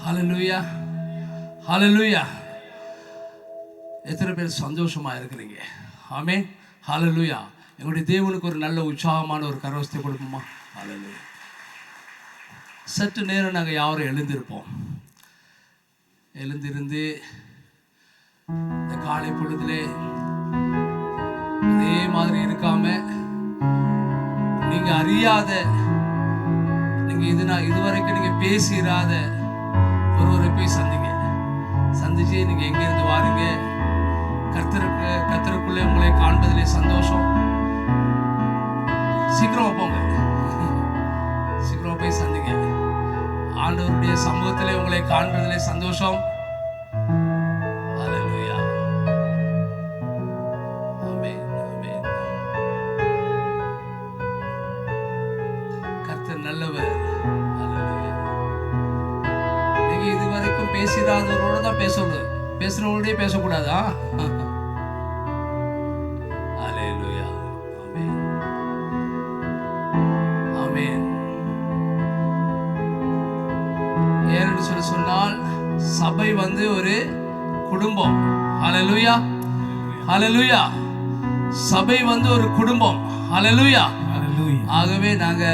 ஹல்லேலூயா, ஹல்லேலூயா. எத்தனை பேர் சந்தோஷமா இருக்கிறீங்க? ஆமென், ஹல்லேலூயா. எங்களுடைய தேவனுக்கு ஒரு நல்ல உற்சாகமான ஒரு கரவசத்தை கொடுப்போமா? ஹல்லேலூயா. சற்று நேரம் நாங்கள் யாரும் எழுந்திருப்போம். எழுந்திருந்து இந்த காலை பொழுதிலே அதே மாதிரி இருக்காம, நீங்க அறியாத, நீங்க இதுவரைக்கும் நீங்க பேசிடாத ஒருவரை போய் சந்திச்சு நீங்க எங்க இருந்து வாருங்க, கர்த்தருக்குள்ளே உங்களை காண்பதிலே சந்தோஷம். சீக்கிரமா போங்க, சீக்கிரமா போய் சந்திங்க. ஆண்டவருடைய சமூகத்திலே உங்களை காண்பதிலே சந்தோஷம். ஹல்லேலூயா, ஆமென், ஆமென். கர்த்தர் நல்லவர். ஹல்லேலூயா. நீங்க இதுவரைக்கும் பேசிடாதவரோட தான் பேசணும், பேசுறவங்களோடய பேசக்கூடாதா? ஹல்லேலூயா, ஆமென், ஆமென். ஏன்னு சொன்னால் சபை ஒரு குடும்பம். ஹல்லேலூயா, ஹல்லேலூயா. சபை ஒரு குடும்பம். ஹல்லேலூயா. ஆகவே நாங்க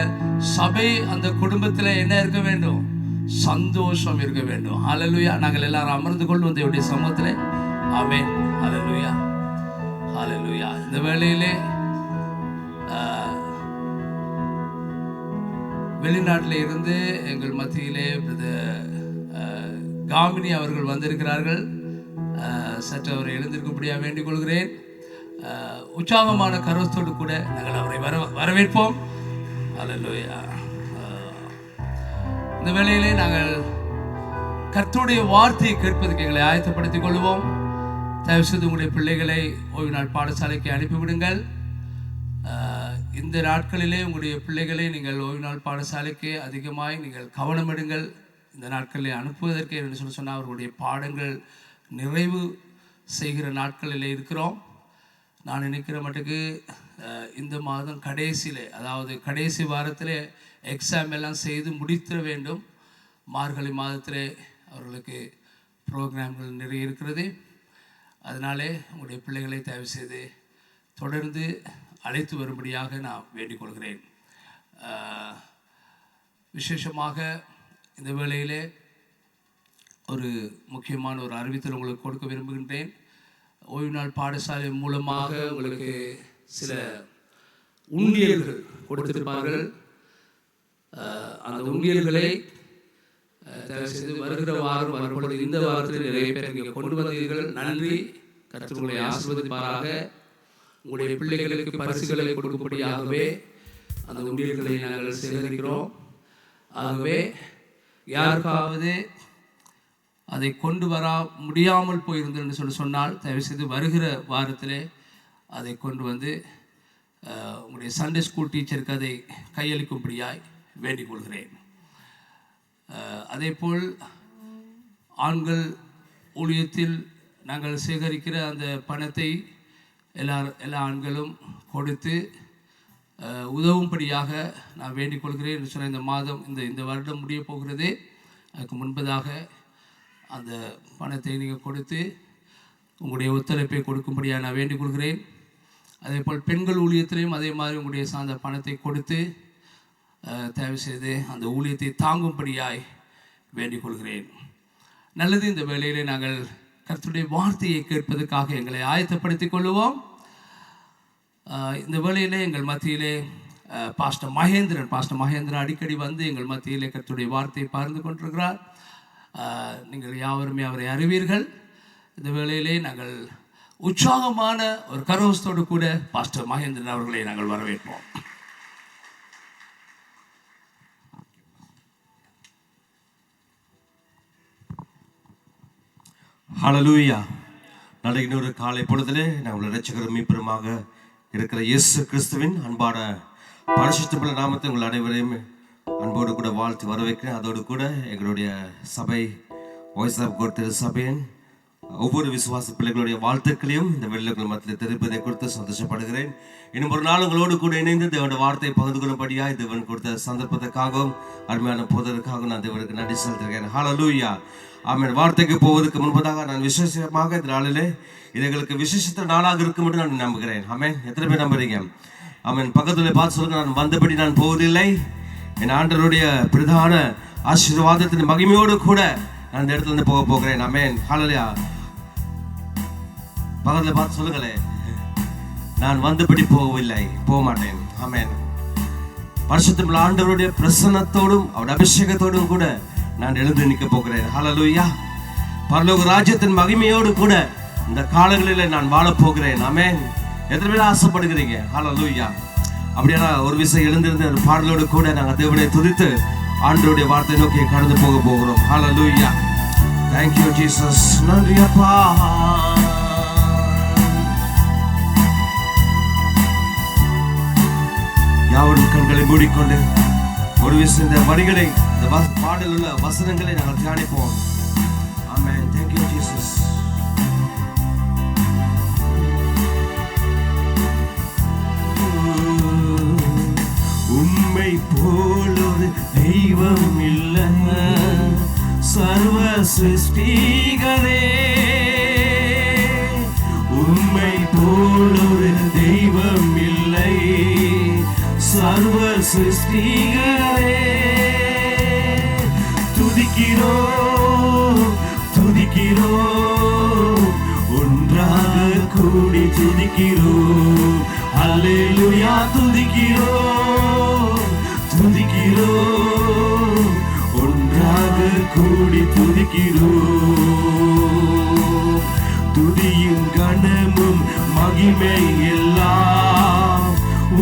சபை அந்த குடும்பத்தில் என்ன இருக்க வேண்டும்? சந்தோஷம் இருக்க வேண்டும். ஹல்லேலூயா. நாங்கள் எல்லாரும் அமர்ந்து கொள்வோம் தேவனுடைய சமூகத்தில். ஆமென், ஹல்லேலூயா, ஹல்லேலூயா. இந்த வேளையிலே வெளிநாட்டில் இருந்து எங்கள் மத்தியிலே காமினி அவர்கள் வந்திருக்கிறார்கள். சற்று அவரை எழுந்திருக்கும்படியாக வேண்டிக் கொள்கிறேன். உற்சாகமான கருத்தோடு கூட நாங்கள் அவரை வரவேற்போம். ஹல்லேலூயா. இந்த வேளையிலே நாங்கள் கர்த்தருடைய வார்த்தையை கேட்பதற்கு எங்களை ஆயத்தப்படுத்திக் கொள்வோம். தயவுசெய்து உங்களுடைய பிள்ளைகளை ஓய்வு நாள் பாடசாலைக்கு அனுப்பிவிடுங்கள். இந்த நாட்களிலே உங்களுடைய பிள்ளைகளை நீங்கள் ஓய்வு நாள் பாடசாலைக்கு அதிகமாய் நீங்கள் கவனம் எடுங்கள். இந்த நாட்களில் அனுப்புவதற்கு என்று சொன்னால் அவர்களுடைய பாடங்கள் நிறைவு செய்கிற நாட்களில் இருக்கிறோம். நான் நினைக்கிற மட்டுக்கு இந்த மாதம் கடைசியிலே, அதாவது கடைசி வாரத்திலே எக்ஸாம் எல்லாம் செய்து முடித்திட வேண்டும். மார்கழி மாதத்திலே அவர்களுக்கு ப்ரோக்ராம்கள் நிறைய இருக்கிறது. அதனாலே உங்களுடைய பிள்ளைகளை தயவு செய்து தொடர்ந்து அழைத்து வரும்படியாக நான் வேண்டிக் கொள்கிறேன். விசேஷமாக இந்த வேளையிலே ஒரு முக்கியமான ஒரு அறிவித்தல் உங்களுக்கு கொடுக்க விரும்புகின்றேன். ஓய்வு நாள் பாடசாலை மூலமாக உங்களுக்கு சில உண்டியல்கள் கொடுத்திருப்பார்கள். அந்த உண்டியல்களை தயவுசெய்து வருகிற வாரம் வரும்பொழுது இந்த வாரத்தில் நிறைய பேர் இங்கே கொண்டு வந்தீர்கள். நன்றி. கர்த்தர் உங்களை ஆசீர்வதிப்பாராக. உங்களுடைய பிள்ளைகளுக்கு பரிசுகளை கொடுக்கும்படியாகவே அந்த உண்டியல்களை நாங்கள் சேகரிக்கிறோம். ஆகவே யாருக்காவது அதை கொண்டு வர முடியாமல் போயிருந்தது என்று சொன்னால் தயவுசெய்து வருகிற வாரத்திலே அதை கொண்டு வந்து உங்களுடைய சண்டே ஸ்கூல் டீச்சருக்கு அதை கையளிக்கும்படியாய் வேண்டிக் கொள்கிறேன். அதேபோல் ஆண்கள் ஊழியத்தில் நாங்கள் சேகரிக்கிற அந்த பணத்தை எல்லா ஆண்களும் கொடுத்து உதவும்படியாக நான் வேண்டிக் கொள்கிறேன் என்று சொன்ன இந்த மாதம் இந்த வருடம் முடிய போகிறது. அதுக்கு முன்பதாக அந்த பணத்தை நீங்கள் கொடுத்து உங்களுடைய ஒத்துழைப்பை கொடுக்கும்படியாக நான் வேண்டிக் கொள்கிறேன். அதேபோல் பெண்கள் ஊழியத்திலையும் அதே மாதிரி உங்களுடைய சார்ந்த பணத்தை கொடுத்து தயவு செய்து அந்த ஊழியத்தை தாங்கும்படியாய் வேண்டிக் கொள்கிறேன். நல்லது. இந்த வேளையிலே நாங்கள் கர்த்தருடைய வார்த்தையை கேட்பதற்காக எங்களை ஆயத்தப்படுத்திக் கொள்வோம். இந்த வேளையிலே எங்கள் மத்தியிலே பாஸ்டர் மகேந்திரன் அடிக்கடி வந்து எங்கள் மத்தியிலே கர்த்தருடைய வார்த்தையை பகிர்ந்து கொண்டிருக்கிறார். நீங்கள் யாவருமே அவரை அறிவீர்கள். இந்த வேளையிலே நாங்கள் உற்சாகமான ஒரு கரவசத்தோடு கூட பாஸ்டர் மகேந்திரன் அவர்களை நாங்கள் வரவேற்போம். ஹல்லேலூயா. நாளைக்கு இன்னொரு காலை பொழுதிலே நாங்கள் இரட்சகரும் மீட்பருமாக இருக்கிற இயேசு கிறிஸ்துவின் அன்பான பரிசுத்த நாமத்தை உங்கள் அனைவரையும் அன்போடு கூட வாழ்த்து வரவேற்கிறேன். அதோடு கூட எங்களுடைய சபை வாய்ஸ் ஆஃப் காட் திரு சபையின் ஒவ்வொரு விசுவாச பிள்ளைகளுடைய வாழ்த்துக்களையும் இந்த வெள்ளிக்கிழமை மத்தியில் தெரிவிப்பதை குறித்து சந்தோஷப்படுகிறேன். இன்னும் ஒரு நாள் உங்களோடு கூட இணைந்து தேவனுடைய வார்த்தையை பகிர்ந்து கொள்ளும்படியாக தேவன் கொடுத்த சந்தர்ப்பத்துக்காகவும் அருமையான போதற்காகவும் நான் தேவனுக்கு நன்றி செலுத்துகிறேன். ஹல்லேலூயா. ஆமென். வார்த்தைக்கு போவதற்கு முன்பதாக நான் விசேஷமாக இந்த நாளிலே இது எங்களுக்கு விசேஷத்த நாளாக இருக்கும் என்று நான் நம்புகிறேன். ஆமென். எத்தனை பேர் நம்புறீங்க? ஆமென். பக்கத்தில் பார்த்து சொல்லுங்க, நான் வந்தபடி நான் போவதில்லை, என் ஆண்டவருடைய பிரதான ஆசீர்வாதத்தின் மகிமையோடு கூட நான் இந்த இடத்துல இருந்து போக போகிறேன். ஆமென். ஹல்லேலூயா. பக்கத்தில் பார்த்து சொல்லுங்களேன், நான் வந்தபடி போகவில்லை, போக மாட்டேன். ஆமென். பரிசுத்தமுள்ள ஆண்டவருடைய பிரசன்னத்தோடும் அவருடைய அபிஷேகத்தோடும் கூட நான் எழுந்து நிற்க போகிறேன். ஹல்லேலூயா. பரலோக ராஜ்யத்தின் மகிமையோடு கூட இந்த காலங்களில் நான் வாழ போகிறேன். ஆமென். எத்தனை பேர் ஆசைப்படுகிறீங்க? ஹல்லேலூயா. அப்படியான ஒரு விஷயம் எழுந்திருந்த ஒரு பாடலோடு கூட நாங்கள் தேவனை துதித்து ஆண்டவருடைய வார்த்தை நோக்கி கடந்து போக போகிறோம். ஹல்லேலூயா. Thank you Jesus. நன்றி அப்பா. யாவரும் கண்களை மூடிக்கொண்டு ஒரு விஷயம் இந்த வரிகளை, இந்த பாடல் உள்ள வசனங்களை நாங்கள் தியானிப்போம். ஆமென். Thank you Jesus. உம்மை போல் ஒரு தெய்வம் இல்லை, சர்வ சிருஷ்டிகரே. உம்மை போல் ஒரு தெய்வம் இல்லை, சர்வ சிருஷ்டிகரே. துதிக்கிறோம் துதிக்கிறோம், ஒன்றாக கூடி துதிக்கிறோம். அல்லேலூயா. துதிக்கிறோம் துதிக்கிறோம், ஒன்றாக கூடி துதிக்கிறோம். துதியும் கனமும் மகிமை எல்லாம்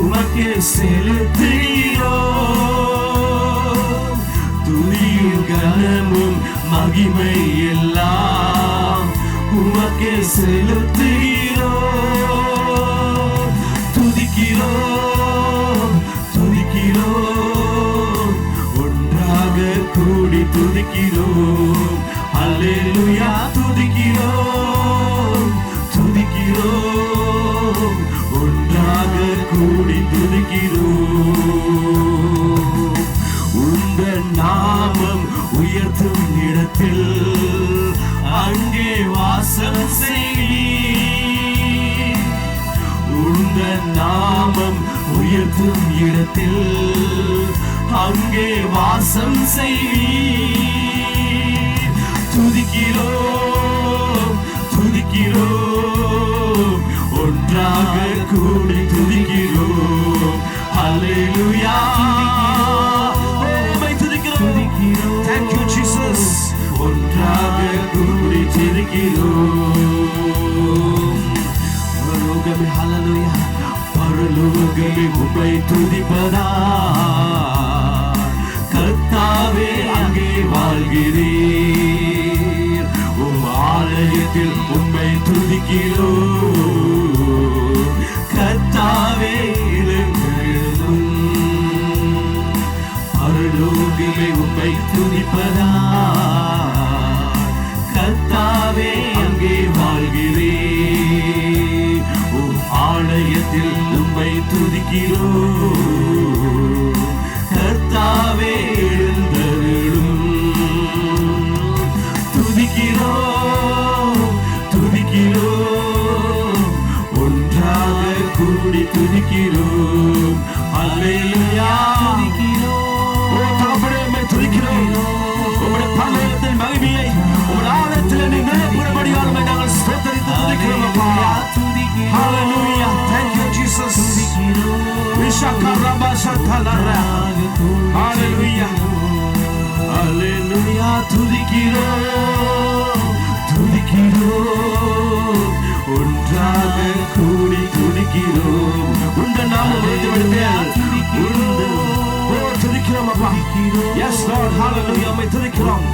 உமக்கே செலுத்துகிறோம். துதியும் கனமும் மகிமை எல்லாம் உமக்கே செலுத்துகிறோம். துதிக்கிறோம் துதிக்கிறோம், ஒன்றாக கூடி துதிக்கிறோம். அல்லேலூயா. துதிக்கிறோம் துதிக்கிறோம், ஒன்றாக கூடி துதிக்கிறோம். உங்கள் நாமம் உயர்த்தும் இடத்தில் அங்கே வாசம் செய்வீர். உங்கள் நாமம் உயர்த்தும் இடத்தில் அங்கே வாசம் செய்வீர். துதிக்கிறோம் துதிக்கிறோம், ஒன்றாக கூடி துதிக்கிறோம். அல்லேலூயா. உம்மை துதிக்கிறோம். Thank you Jesus. ஒன்றாக கூடி துதிக்கிறோம். பரலோகமே ஹல்லேலூயா. பரலோகமே உம்மை துதிப்பதா, கர்த்தாவே அங்கே வாழ்கிறீர். உம் ஆலயத்தில் உம்மை துதிக்கிறோம். கர்த்தாவே எழுந்தருளும். பரலோகமே உம்மை துதிப்பதா, கர்த்தாவே அங்கே வாழ்கிறீர். உம் ஆலயத்தில் உம்மை துதிக்கிறோம். கர்த்தாவே எழுந்தருளும். துதிக்கிறோம் துதிக்கிறோம், ஒன்றாக கூடி துதிக்கிறோம். அல்லேலூயா. துதிக்கிறோம். உம்முடைய பரலோகத்தின் மகிமையை உம்முடைய ஆலயத்தில் நீங்கள் புறப்படியாலும் நாங்கள் ஸ்தோத்திரித்து துதிக்கிறோம் அப்பா. ஹல்லேலூயா. Thank you Jesus. ஹல்லேலூயா. ஹல்லேலூயா. துதிக்கிறோம் துதிக்கிறோம், ஒன்றாக கூடி துதிக்கிறோம். உங்கள் நாமம் உயர்த்தப்படுகிறது. துதிக்கிறோம் அப்பா. Yes Lord. Hallelujah. உம்மை துதிக்கிறோம்.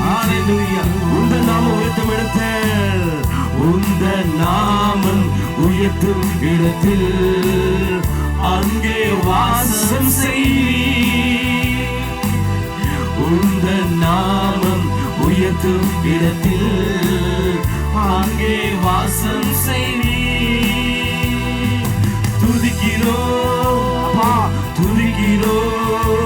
Hallelujah. உங்கள் நாமம் உயர்த்தும் இடத்தில், உங்கள் நாமம் உயர்த்தும் இடத்தில் அங்கே வாசம் செய்வீர். உங்கள் நாமம் உயர்த்தும் இடத்தில் அங்கே வாசம் செய்வீர். துதிக்கிறோம் அப்பா, துதிக்கிறோம்,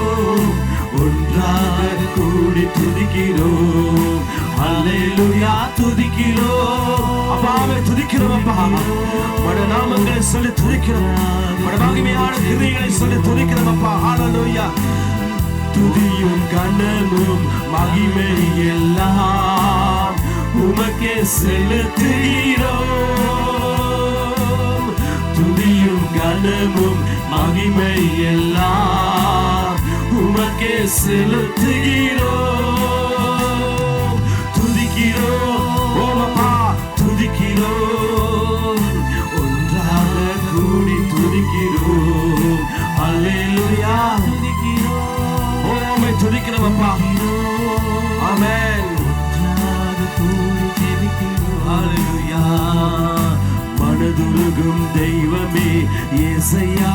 ஒன்றாக கூடி துதிக்கிறோம். அல்லேலூயா, துதிக்கிறோம் அப்பாவே, துதிக்கிறோம் அப்பா. மட நாமங்களை சொல்லி துதிக்கிறோம், மட மகிமையான கிரியைகளை சொல்லி துதிக்கிறோம் அப்பா. ஹல்லேலூயா. துதியும் கனமும் மகிமை எல்லாம் உமக்கே செலுத்துகிறோம். துதியும் கனமும் மகிமை எல்லாம் உமக்கே செலுத்துகிறோம். துதிக்கிறோம் ஓமப்பா, துதிக்கிறோம், ஒன்றாக கூடி துதிக்கிறோம். அல்லேலூயா, துதிக்கிறோம், ஓமை துதிக்கிறோம் அப்பா. ஆமென். ஒன்றாக கூடி துதிக்கிறோம். அல்லேலூயா. மனதுருகும் தெய்வமே இயேசையா,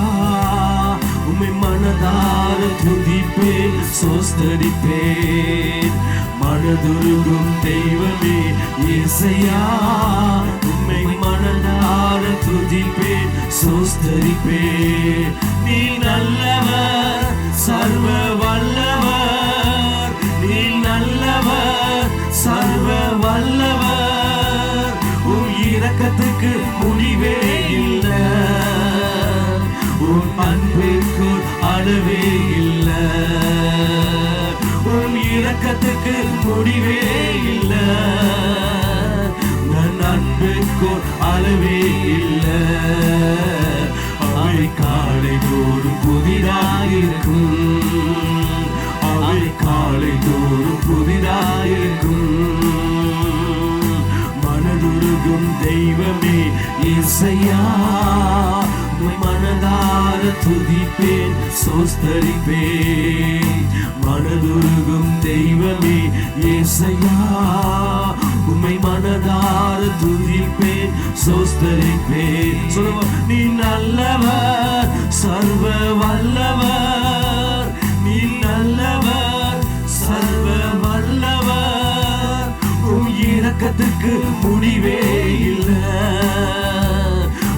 உம்மை மனதார துதிப்பேன், சோஸ்தரிப்பேன். மனதுருகும் தெய்வமே இயேசையா, உம்மை மனதார துதிப்பேன், சோஸ்தரிப்பேன். நீ நல்லவர், சர்வ வல்லவர், நீ நல்லவர், சர்வ வல்லவர். உன் இரக்கத்துக்கு முடிவே இல்லை, உன் அன்புக்கு அளவே இல்லை. உன் இரக்கத்துக்கு முடிவே இல்லை, உன் அன்புக்கு அளவே இல்லை. அவை காலை தோறும் புதிதாயிருக்கும், அவை காலை தோறும் புதிதாயிருக்கும். மனதுருகும் தெய்வமே இயேசையா, உம்மை மனதார துதிப்பேன், சோஸ்தரிப்பேன். மனதுருகும் தெய்வமே இயேசையா, உம்மை மனதார துதிப்பேன், சோஸ்தரிப்பேன். சொல்லுவோம். நீ நல்லவர், சர்வ வல்லவர், நீ நல்லவர், சர்வ வல்லவர். உம் இரக்கத்துக்கு முடிவே இல்லை,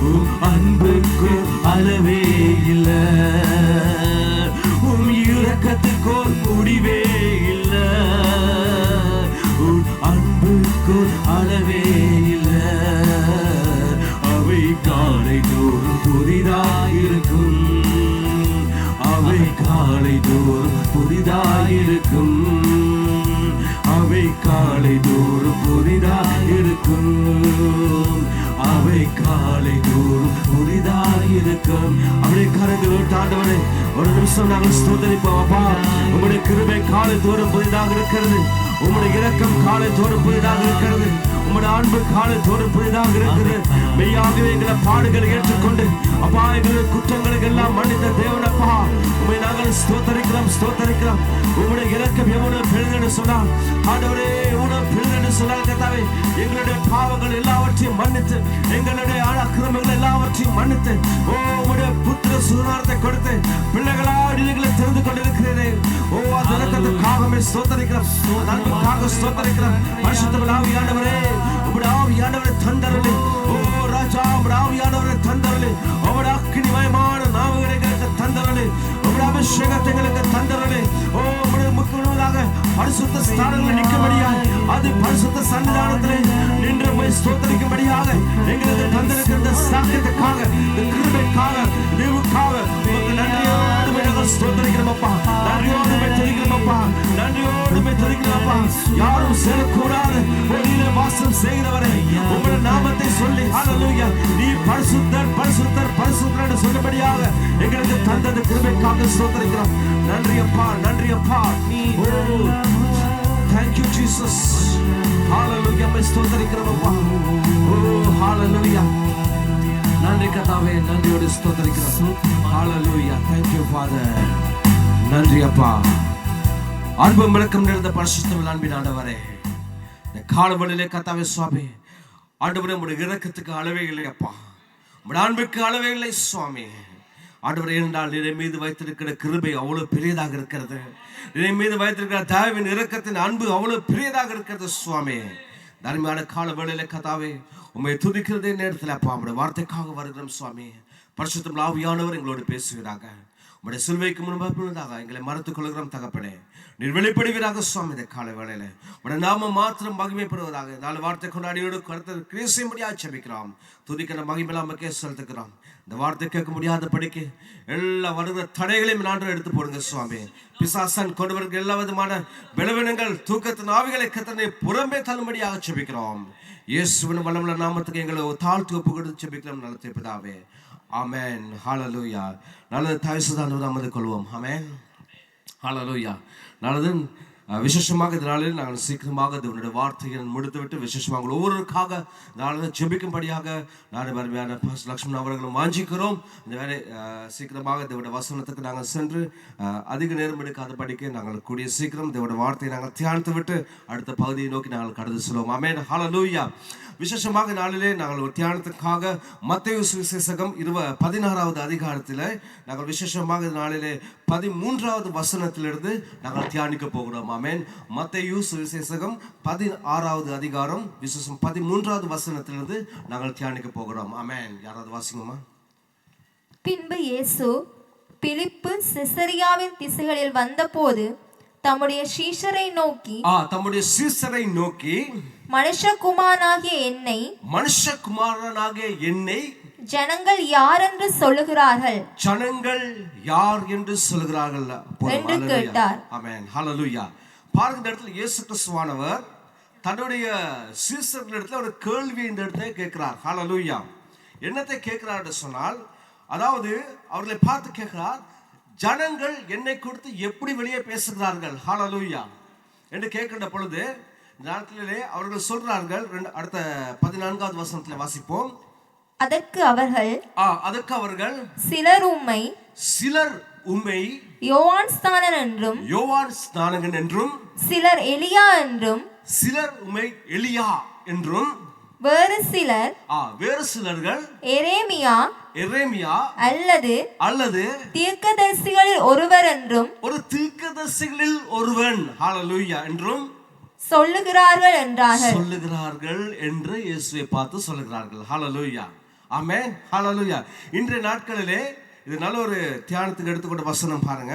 உம் அன்புக்கு அளவே இல்லை. உம் இரக்கத்துக்கு முடிவே இல்லை, உம் அன்புக்கு அளவே இல்லை. அவை காலை தோறும் புதிதாயிருக்கும், அவை காலை தோறும் புதிதாயிருக்கும், அவை காலை தோறும் புதிதாயிருக்கும், அவை காலை தோறும் புதிதாயிருக்கும். அவருடைய கரங்களோடு ஆண்டவரே ஒரு நிமிஷம் நாங்கள் ஸ்தோத்திரிப்போம் அப்பா. உங்களுடைய கிருபை காலை தோறும் புதிதாக இருக்கிறது, உங்களுடைய இரக்கம் காலை தோறும் புதிதாக இருக்கிறது, உங்களுடைய அன்பு காலை தோறும் புதிதாக இருக்கிறது. மெய்யாகவே எங்களை பாடுகளை ஏற்றுக்கொண்டு அப்பா எங்களுடைய குற்றங்களுக்கு எல்லாம் மன்னித்த தேவனப்பா, உண்மை நாங்கள் ஸ்தோத்தரிக்கிறோம், ஸ்தோத்தரிக்கிறோம். உங்களுடைய இரக்கம் எவ்வளவு பெரிது சொன்னால் ஆண்டவரே, எவ்வளவு பெரிது சொன்னால் கர்த்தாவே, எங்களுடைய பாவங்கள் எல்லாவற்றையும் மன்னித்து, எங்களுடைய அக்கிரமங்கள் எல்லாவற்றையும் மன்னித்து, ஓ உங்களுடைய புத்திர சுதந்திரத்தை கொடுத்து பிள்ளைகளா நீங்களை தெரிந்து கொண்டிருக்கிறீர்கள். ஓ அந்த இரக்கத்துக்காகவே ஸ்தோத்தரிக்கிறோம், நன்மைக்காக ஸ்தோத்தரிக்கிறோம். பரிசுத்த ஆவியானவரே, உம்முடைய ஆவியானவரை தந்தருளே. ஓ ராஜா, உம்முடைய ஆவியானவரை தந்தருளே. உம்முடைய அக்கினிமயமான நாமங்களை எங்களுக்கு தந்தருளே. உம்முடைய அபிஷேகத்தை எங்களுக்கு தந்தருளே. ஓ உம்முடைய முக்கியமாக பரிசுத்த ஸ்தானங்களில் நிற்கும்படியாக, அது பரிசுத்த சன்னிதானத்திலே நின்று உம்மை ஸ்தோத்தரிக்கும்படியாக எங்களுக்கு தந்திருக்கிற சாக்கியத்துக்காக, இந்த கிருபைக்காக, தேவுக்காக உங்களுக்கு நன்றியோடு நாங்கள் ஸ்தோத்தரிக்கிறோம் அப்பா. நன்றியோடு துதிக்கிறோம் அப்பா, நன்றியோடு துதிக்கிறோம் அப்பா. யாரும் சேரக்கூடாது வெளியிலே வாசம் செய்கிறவரை உங்களுடைய நாமத்தை சொல்லி ஹல்லேலூயா, நீ பரிசுத்தர் பரிசுத்தர் பரிசுத்தர் என்று சொல்லும்படியாக எங்களுக்கு தந்தது கிருபைக்காக ஸ்தோத்தரிக்கிறோம். நன்றி அப்பா, நன்றி அப்பா. ஓ thank you Jesus. Hallelujah, my ஸ்தோத்தரிக்கிறோம் அப்பா. ஓ ஹல்லேலூயா, நன்றி கர்த்தாவே, நன்றியோடு ஸ்தோத்தரிக்கிறோம். ஹல்லேலூயா, thank you Father. நன்றி அப்பா. அன்பும் இரக்கம் நிறைந்த பரிசுத்த அன்பின் ஆண்டவரே, இந்த காலவெளியிலே கர்த்தாவே சுவாமி, ஆண்டவரே உம்முடைய இரக்கத்துக்கு அளவே இல்லை அப்பா, உம்முடைய அன்புக்கு அளவே இல்லை சுவாமி. ஆண்டவரே, என்றால் நீரை மீது வைத்திருக்கிற கிருபை அவ்வளவு பெரியதாக இருக்கிறது, நீரை மீது வைத்திருக்கிற தயவின் இரக்கத்தின் அன்பு அவ்வளவு பெரியதாக இருக்கிறது சுவாமி. அருமையான கால வேளையில கர்த்தாவே உம்மை துதிக்கிறதே நேரத்தில் அப்பா உம்முடைய வார்த்தைக்காக வருகிறோம் சுவாமி. பரிசுத்தம் ஆவியானவர் எங்களோடு பேசுவீராக. உம்முடைய சிலுவைக்கு முன்பாக எங்களை மறுத்துக் கொள்கிறோம் தகப்பனே. நீர் வெளிப்படுவீராக சுவாமி. இந்த கால வேளையில உடைய நாம மாத்திரம் மகிமைப்படுவதாக. நாலு வார்த்தை கொண்டாடியோடு கருத்து கிரீசியும்படியாக ஜெபிக்கிறோம். துதிக்கிற மகிமையெல்லாம் நமக்கே செலுத்துக்கிறோம். இந்த வார்த்தை கேட்க முடியாத படிக்க எல்லா வருகிற தடைகளையும் நான்கு எடுத்து போடுங்க சுவாமி. பிசாசன் கொண்டு வருகிற எல்லா விதமான பலவீனங்கள் தூக்கத்தின் ஆவிகளை கத்தனை புறம்பே தள்ளும்படியாக ஜெபிக்கிறோம். இயேசுவின் வல்லமுள்ள நாமத்துக்கு எங்களை தாழ்த்து ஒப்பு கொடுத்து ஜெபிக்கிறோம் நல்ல பிதாவே. ஆமென். ஹல்லேலூயா. நல்லது தாய் சுதான நாமத்தை கொள்வோம். ஆமென். ஹல்லேலூயா. நல்லது. விசேஷமாக இந்த நாளில் நாங்கள் சீக்கிரமாக உன்னுடைய வார்த்தையை முடித்துவிட்டு விசேஷமாக ஒவ்வொருவருக்காக நாளில் ஜெபிக்கும்படியாக நான் அருமையான லக்ஷ்மணன் அவர்களும் வாஞ்சிக்கிறோம். இந்த வேலை சீக்கிரமாக தேவனுடைய வசனத்துக்கு நாங்கள் சென்று அதிக நேரம் எடுக்காத படிக்க நாங்கள் கூடிய சீக்கிரம் தேவனுடைய வார்த்தையை நாங்கள் தியானித்து விட்டு அடுத்த பகுதியை நோக்கி நாங்கள் கடந்து செல்வோம். ஆமென். ஹல்லேலூயா. விசேஷமாக நாளிலே நாங்கள் ஒரு தியானத்துக்காக மத்தேயு சுவிசேஷகம் 16வது அதிகாரத்தில் நாங்கள் விசேஷமாக நாளிலே 13வது வசனத்திலிருந்து நாங்கள் தியானிக்க போகிறோம். ஆமென். மத்தேயு சுவிசேஷகம் 16வது அதிகாரம் விசேஷம் 13வது வசனத்திலிருந்து நாங்கள் தியானிக்க போகிறோம். ஆமென். யாராவது வாசிங்கம்மா. பின்பு இயேசு பிலிப்பு செசரியாவின் திசைகளில் வந்தபோது தம்முடைய சீஷரை நோக்கி மனுஷகுமாரனாகிய என்னை ஜனங்கள் யார் என்று சொல்லுகிறார்கள் என்று கேட்டார். ஆமென். ஹல்லேலூயா. பாருங்க, இந்த இடத்துல இயேசு கிறிஸ்துவானவர் தன்னுடைய சீஷர்களிடத்துல ஒரு கேள்வி இந்த இடத்துல கேட்கிறார். ஹல்லேலூயா. என்னத்தை கேட்கிறார் என்று சொன்னால், அதாவது அவர்களை பார்த்து கேட்கிறார், ஜனங்கள் என்னை குறித்து எப்படி வெளியே பேசுகிறார்கள் ஹல்லேலூயா என்று கேட்கின்ற பொழுது நாட்களிலே அவர்கள் சொல்றார்கள். அடுத்த 14வது வசனத்துல வாசிப்போம். அதற்கு அவர்கள் சிலர் உம்மை யோவான் ஸ்நானகன் என்றும் சிலர் உம்மை எலியா என்றும் வேறு சிலர்கள் எரேமியா அல்லது தீர்க்கதரிசிகளில் ஒருவன் ஹல்லேலூயா என்றும் சொல்லுகிறார்கள் என்று இயேசுவை பார்த்து சொல்லுகிறார்கள். ஹல்லேலூயா. ஆமென். ஹல்லேலூயா. இன்றைய நாட்களிலே இது நல்ல ஒரு தியானத்துக்கு எடுத்துக்கொண்ட வசனம் பாருங்க.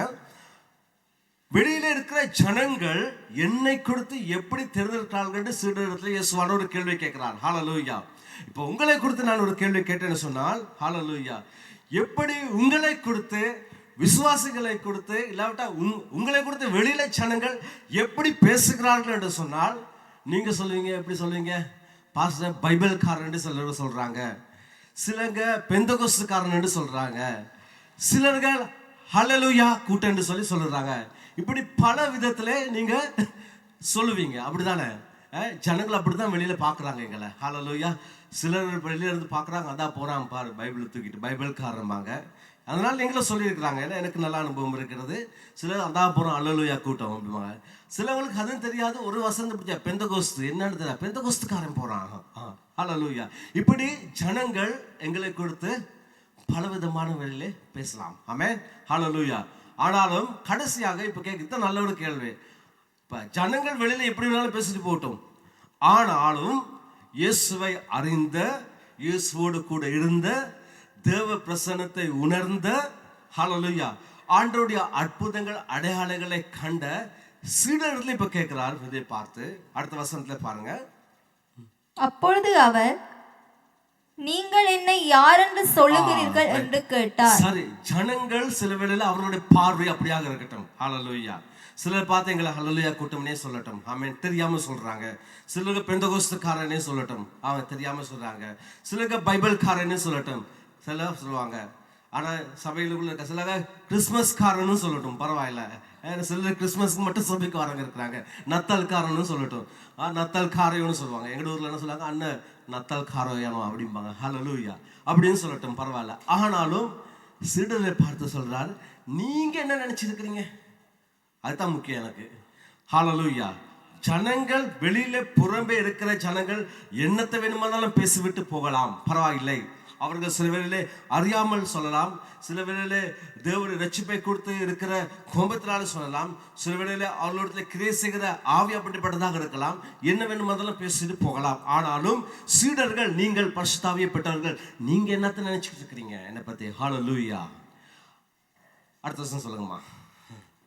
வெளியில இருக்கிற ஜனங்கள் என்னை குறித்து எப்படி தெரிந்திருக்கிறார்கள் என்று சீடரிடத்தில் இயேசுவான ஒரு கேள்வி கேட்கிறார். ஹல்லேலூயா. இப்போ உங்களை குறித்து நான் ஒரு கேள்வி கேட்டேன்னு சொன்னால், ஹல்லேலூயா, எப்படி உங்களை குறித்து, விசுவாசிகளை கொடுத்து, இல்லாவிட்டா உங்களை கொடுத்து வெளியில ஜனங்கள் எப்படி பேசுகிறார்கள் என்று சொன்னால் நீங்க சொல்லுவீங்க, எப்படி சொல்லுவீங்க? பாஸ்டர் பைபிள்காரன் சிலர் சொல்றாங்க, சிலங்க பெந்தகோஸ்துக்காரன் என்று சொல்றாங்க, சிலர்கள் ஹல்லேலூயா கூட்டம் என்று சொல்லுறாங்க. இப்படி பல விதத்துல நீங்க சொல்லுவீங்க. அப்படிதானே? ஜனங்கள் அப்படிதான் வெளியில பாக்குறாங்க எங்களை. ஹல்லேலூயா. சிலர் வெளியில இருந்து பாக்குறாங்க, அதான் போறான் பாரு பைபிள் தூக்கிட்டு, பைபிள்காரம்பாங்க. அதனால நீங்களும் சொல்லியிருக்கிறாங்க. ஏன்னா எனக்கு நல்ல அனுபவம் இருக்கிறது. சிலர் அதான் போறோம் அல்லேலூயா கூட்டம் அப்படிம்பாங்க. சிலவங்களுக்கு அதுவும் தெரியாது. ஒரு வசந்த பிடிச்சா பெந்தகோஸ்து என்னன்னு தெரியாது, பெந்தகோஸ்துக்காரன் போறான் ஹல்லேலூயா. இப்படி ஜனங்கள் எங்களை கொடுத்து பலவிதமான வழியிலே பேசலாம். ஆமென். ஹல்லேலூயா. ஆனாலும் கடைசியாக இப்ப கேட்க நல்ல ஒரு கேள்வி. இப்ப ஜனங்கள் வெளியில எப்படி வேணாலும் பேசிட்டு போகட்டும், ஆனாலும் இயேசுவை அறிந்த, இயேசுவோடு கூட இருந்த, தேவ பிரசன்னத்தை உணர்ந்த, ஹல்லேலூயா, ஆண்டவருடைய அற்புதங்கள் அடையாளங்களை கண்ட சீடர்கள் இப்ப கேட்கிறார். இதை பார்த்து அடுத்த வசனத்துல பாருங்க. அப்பொழுது அவர், நீங்கள் என்னை யார் என்று சொல்லுகிறீர்கள் என்று கேட்டார். சரி, ஜனங்கள் சில வேளையில அவர்களுடைய பார்வை அப்படியாக இருக்கட்டும். ஹல்லேலூயா. சிலர் பார்த்து எங்களை ஹல்லேலூயா கூட்டம்னே சொல்லட்டும், ஆமென், தெரியாம சொல்றாங்க. சிலருக்கு பெந்தகோஸ்துக்காரனே சொல்லட்டும், அவன் தெரியாம சொல்றாங்க. சிலருக்கு பைபிள்காரனே சொல்லட்டும், சிலர் சொல்லுவாங்க. ஆனா சபையிலுக்குள்ள இருக்க சிலர் கிறிஸ்மஸ்காரன்னு சொல்லட்டும், பரவாயில்ல. சிலர் கிறிஸ்மஸ்க்கு மட்டும் சபைக்கு வரங்க இருக்கிறாங்க. நத்தல்காரன்னு சொல்லட்டும், நத்தல்காரையோன்னு சொல்லுவாங்க. எங்க ஊர்ல என்ன சொல்லுவாங்க, அண்ணன் நத்தல்காரையானோ அப்படிம்பாங்க. ஹல்லேலூயா அப்படின்னு சொல்லட்டும், பரவாயில்ல. ஆனாலும் சீடரை பார்த்து சொல்றாரு, நீங்க என்ன நினைச்சிருக்கிறீங்க? அதுதான் முக்கியம் எனக்கு. ஹல்லேலூயா. ஜனங்கள் வெளியில புறம்பே இருக்கிற ஜனங்கள் என்னத்தை வேணுமானாலும் பேசிவிட்டு போகலாம், பரவாயில்லை. அவர்கள் சில வேளையிலே அறியாமல் சொல்லலாம், சில வேளையிலே தேவனுடைய ரட்சிப்பை கொடுத்து இருக்கிற கோபத்தினால சொல்லலாம், சில வேளையிலே அவர்களிடத்தில் கிரியை செய்கிற ஆவி அப்படிப்பட்டதாக இருக்கலாம், என்ன வேணுமானாலும் பேசிட்டு போகலாம். ஆனாலும் சீடர்கள், நீங்கள் பரிசுத்த ஆவியை பெற்றவர்கள், நீங்க என்னத்தை நினைச்சுக்கிட்டு இருக்கிறீங்க என்னை பத்தி? ஹல்லேலூயா. அடுத்த வசனம் சொல்லுங்கம்மா.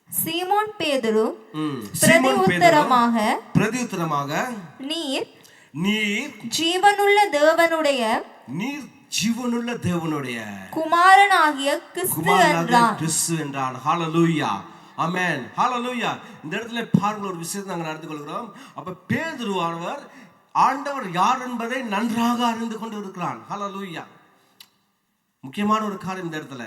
சீமோன் பேதுரு பிரதியுத்தரமாக நீர் ஜீவனுள்ள தேவனுடைய குமாரனாகிய கிறிஸ்து என்றான். ஹல்லேலூயா. ஆமென். ஹல்லேலூயா. இந்த இடத்துல பாருங்கள், ஒரு விஷயத்தை நாங்கள் நடந்து கொள்கிறோம். அப்ப பேதுருவானவர் ஆண்டவர் யார் என்பதை நன்றாக அறிந்து கொண்டு இருக்கிறான். ஹல்லேலூயா. முக்கியமான ஒரு காரியம் இந்த இடத்துல.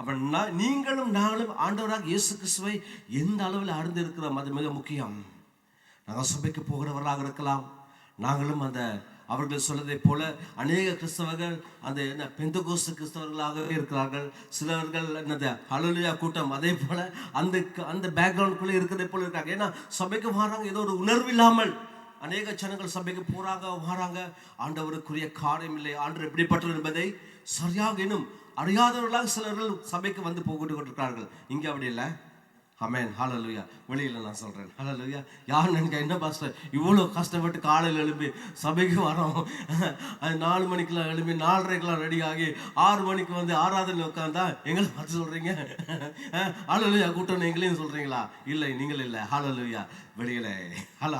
அப்ப நீங்களும் நாங்களும் ஆண்டவராக இயேசு கிறிஸ்துவை எந்த அளவில் அறிந்து இருக்கிறோம், அது மிக முக்கியம். நாங்கள் சபைக்கு போகிறவர்களாக இருக்கலாம், நாங்களும் அந்த அவர்கள் சொல்வதை போல அநேக கிறிஸ்தவர்கள் அந்த பெந்தகோஸ்து கிறிஸ்தவர்களாகவே இருக்கிறார்கள். சிலர்கள் என்னது ஹல்லேலூயா கூட்டம், அதே போல அந்த பேக்ரவுண்டுக்குள்ளே இருக்கிறதை போல இருக்காங்க. ஏன்னா சபைக்கு வராங்க, ஏதோ ஒரு உணர்வு இல்லாமல் அநேக ஜனங்கள் சபைக்கு போறாங்க வராங்க, ஆண்டவருக்குரிய காரியம் இல்லை, ஆண்டவர் எப்படிப்பட்டவர் என்பதை சரியாக இன்னும் அறியாதவர்களாக சிலர்கள் சபைக்கு வந்து போட்டு கொண்டிருக்கிறார்கள். இங்கே அப்படி இல்லை. ஆமென். ஹல்லேலூயா. வெளியில் நான் சொல்கிறேன். ஹல்லேலூயா. யார் நினைக்க, என்ன பாஸ்டர் இவ்வளோ கஷ்டப்பட்டு காலையில் எழும்பி சபைக்கு வரோம், அது 4 மணிக்கெலாம் எழும்பி 4:30க்கெலாம் ரெடி ஆகி 6 மணிக்கு வந்து ஆராதனை உட்காந்தா எங்களை பார்த்து சொல்கிறீங்க ஹல்லேலூயா கூட்டம் எங்களையும் சொல்கிறீங்களா? இல்லை, நீங்கள் இல்லை. ஹல்லேலூயா. வெளியில்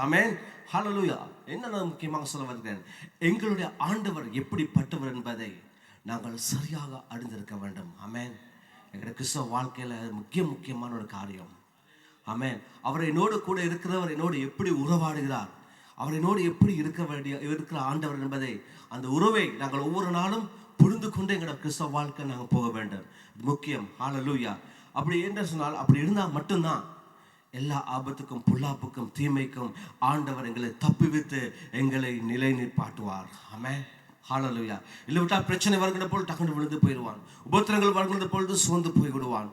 ஆமென். ஹல்லேலூயா. என்ன நான் முக்கியமாக சொல்ல வருகிறேன், எங்களுடைய ஆண்டவர் எப்படிப்பட்டவர் என்பதை நாங்கள் சரியாக அறிந்திருக்க வேண்டும். ஆமென். எங்களுடைய கிறிஸ்தவ வாழ்க்கையில் முக்கியமான ஒரு காரியம். ஆமென். அவர் என்னோடு கூட இருக்கிறவர் என்னோடு எப்படி உறவாடுகிறார், அவர் என்னோடு எப்படி இருக்கிற ஆண்டவர் என்பதை, அந்த உறவை நாங்கள் ஒவ்வொரு நாளும் புரிந்து கொண்டு எங்களோட கிறிஸ்தவ வாழ்க்கை நாங்கள் போக வேண்டும். முக்கியம். ஹல்லேலூயா. அப்படி என்று சொன்னால், அப்படி இருந்தால் மட்டும்தான் எல்லா ஆபத்துக்கும் பொல்லாப்புக்கும் தீமைக்கும் ஆண்டவர் எங்களை தப்புவித்து எங்களை நிலை நிற்பாட்டுவார். ஆமென். ஹல்லேலூயா. இல்லை விட்டால் பிரச்சனை வருகிற போல் டக்குன்னு விழுந்து போயிடுவான், உபத்திரங்கள் வருகிற பொழுது சோர்ந்து போய் விடுவான்.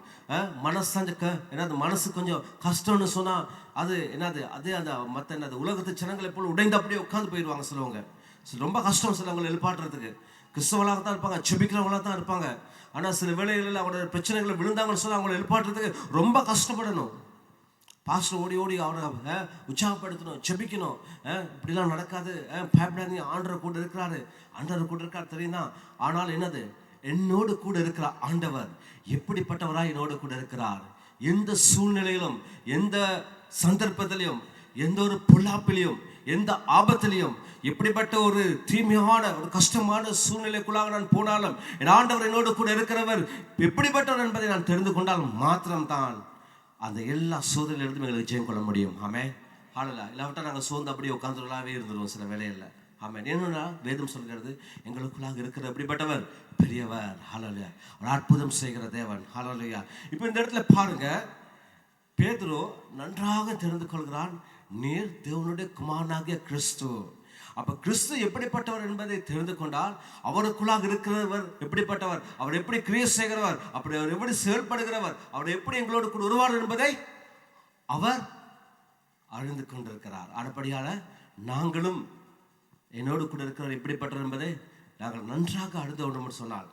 என்னது மனசு கொஞ்சம் கஷ்டம்னு சொன்னால் அது என்னது அதே அந்த மற்ற என்னது உலகத்து ஜனங்களை போல் உடைந்து அப்படியே உட்காந்து போயிடுவாங்க. சிலவங்க ரொம்ப கஷ்டம் சிலவங்களை எழுப்பாட்டுறதுக்கு. கிறிஸ்தவர்களாக தான் இருப்பாங்க, செபிக்கிறவங்களாக தான் இருப்பாங்க. ஆனால் சில வேளைகளில் அவங்களோட பிரச்சனைகளை விழுந்தாங்கன்னு சொல்லி அவங்களை எழுப்பாட்டுறதுக்கு ரொம்ப கஷ்டப்படணும். பாஸ்டர் ஓடி அவரை உற்சாகப்படுத்தணும், செபிக்கணும். இப்படிலாம் நடக்காது, பயப்படாதீங்க, ஆண்டவர் கூட இருக்கிறார் தெரியுதா? ஆனால் என்னது, என்னோடு கூட இருக்கிற ஆண்டவர் எப்படிப்பட்டவராய் என்னோடு கூட இருக்கிறார். எந்த சூழ்நிலையிலும், எந்த சந்தர்ப்பத்திலையும், எந்த ஒரு பொல்லாப்பிலையும், எந்த ஆபத்திலையும், எப்படிப்பட்ட ஒரு தீமையான ஒரு கஷ்டமான சூழ்நிலைக்குள்ளாக நான் போனாலும் என் ஆண்டவர் என்னோடு கூட இருக்கிறவர் எப்படிப்பட்டவர் என்பதை நான் தெரிந்து கொண்டால் மாத்திரம்தான் அந்த எல்லா சோதனையிலிருந்தும் எங்களுக்கு ஜெயம் கொள்ள முடியும். ஆமென். ஹல்லேலூயா. இல்லாவிட்டால் நாங்கள் சோர்ந்து அப்படியே உட்காந்துலாவே இருந்துருவோம் சில வேலையில். ஆமென். என்னன்னா வேதம் சொல்கிறது, எங்களுக்குள்ளாக இருக்கிற எப்படிப்பட்டவர் பெரியவர். ஹல்லேலூயா. ஒரு அற்புதம் செய்கிற தேவன். ஹல்லேலூயா. இப்போ இந்த இடத்துல பாருங்க, பேதுரு நன்றாக தெரிந்து கொள்கிறான், நீர் தேவனுடைய குமாரனாகிய கிறிஸ்து. அப்ப கிறிஸ்து எப்படிப்பட்டவர் என்பதை தெரிந்து கொண்டால், அவருக்குள்ளாக இருக்கிறவர் எப்படிப்பட்டவர், அவர் எப்படி கிரியை செய்கிறவர், அப்படி அவர் எப்படி செயல்படுகிறவர், அவர் எப்படி எங்களோடு கூட உருவார் என்பதை அவர் அறிந்து கொண்டிருக்கிறார். அதுபடியால நாங்களும் என்னோடு கூட இருக்கிறவர் எப்படிப்பட்டவர் என்பதை நாங்கள் நன்றாக அறிந்து கொண்டோம் சொன்னால்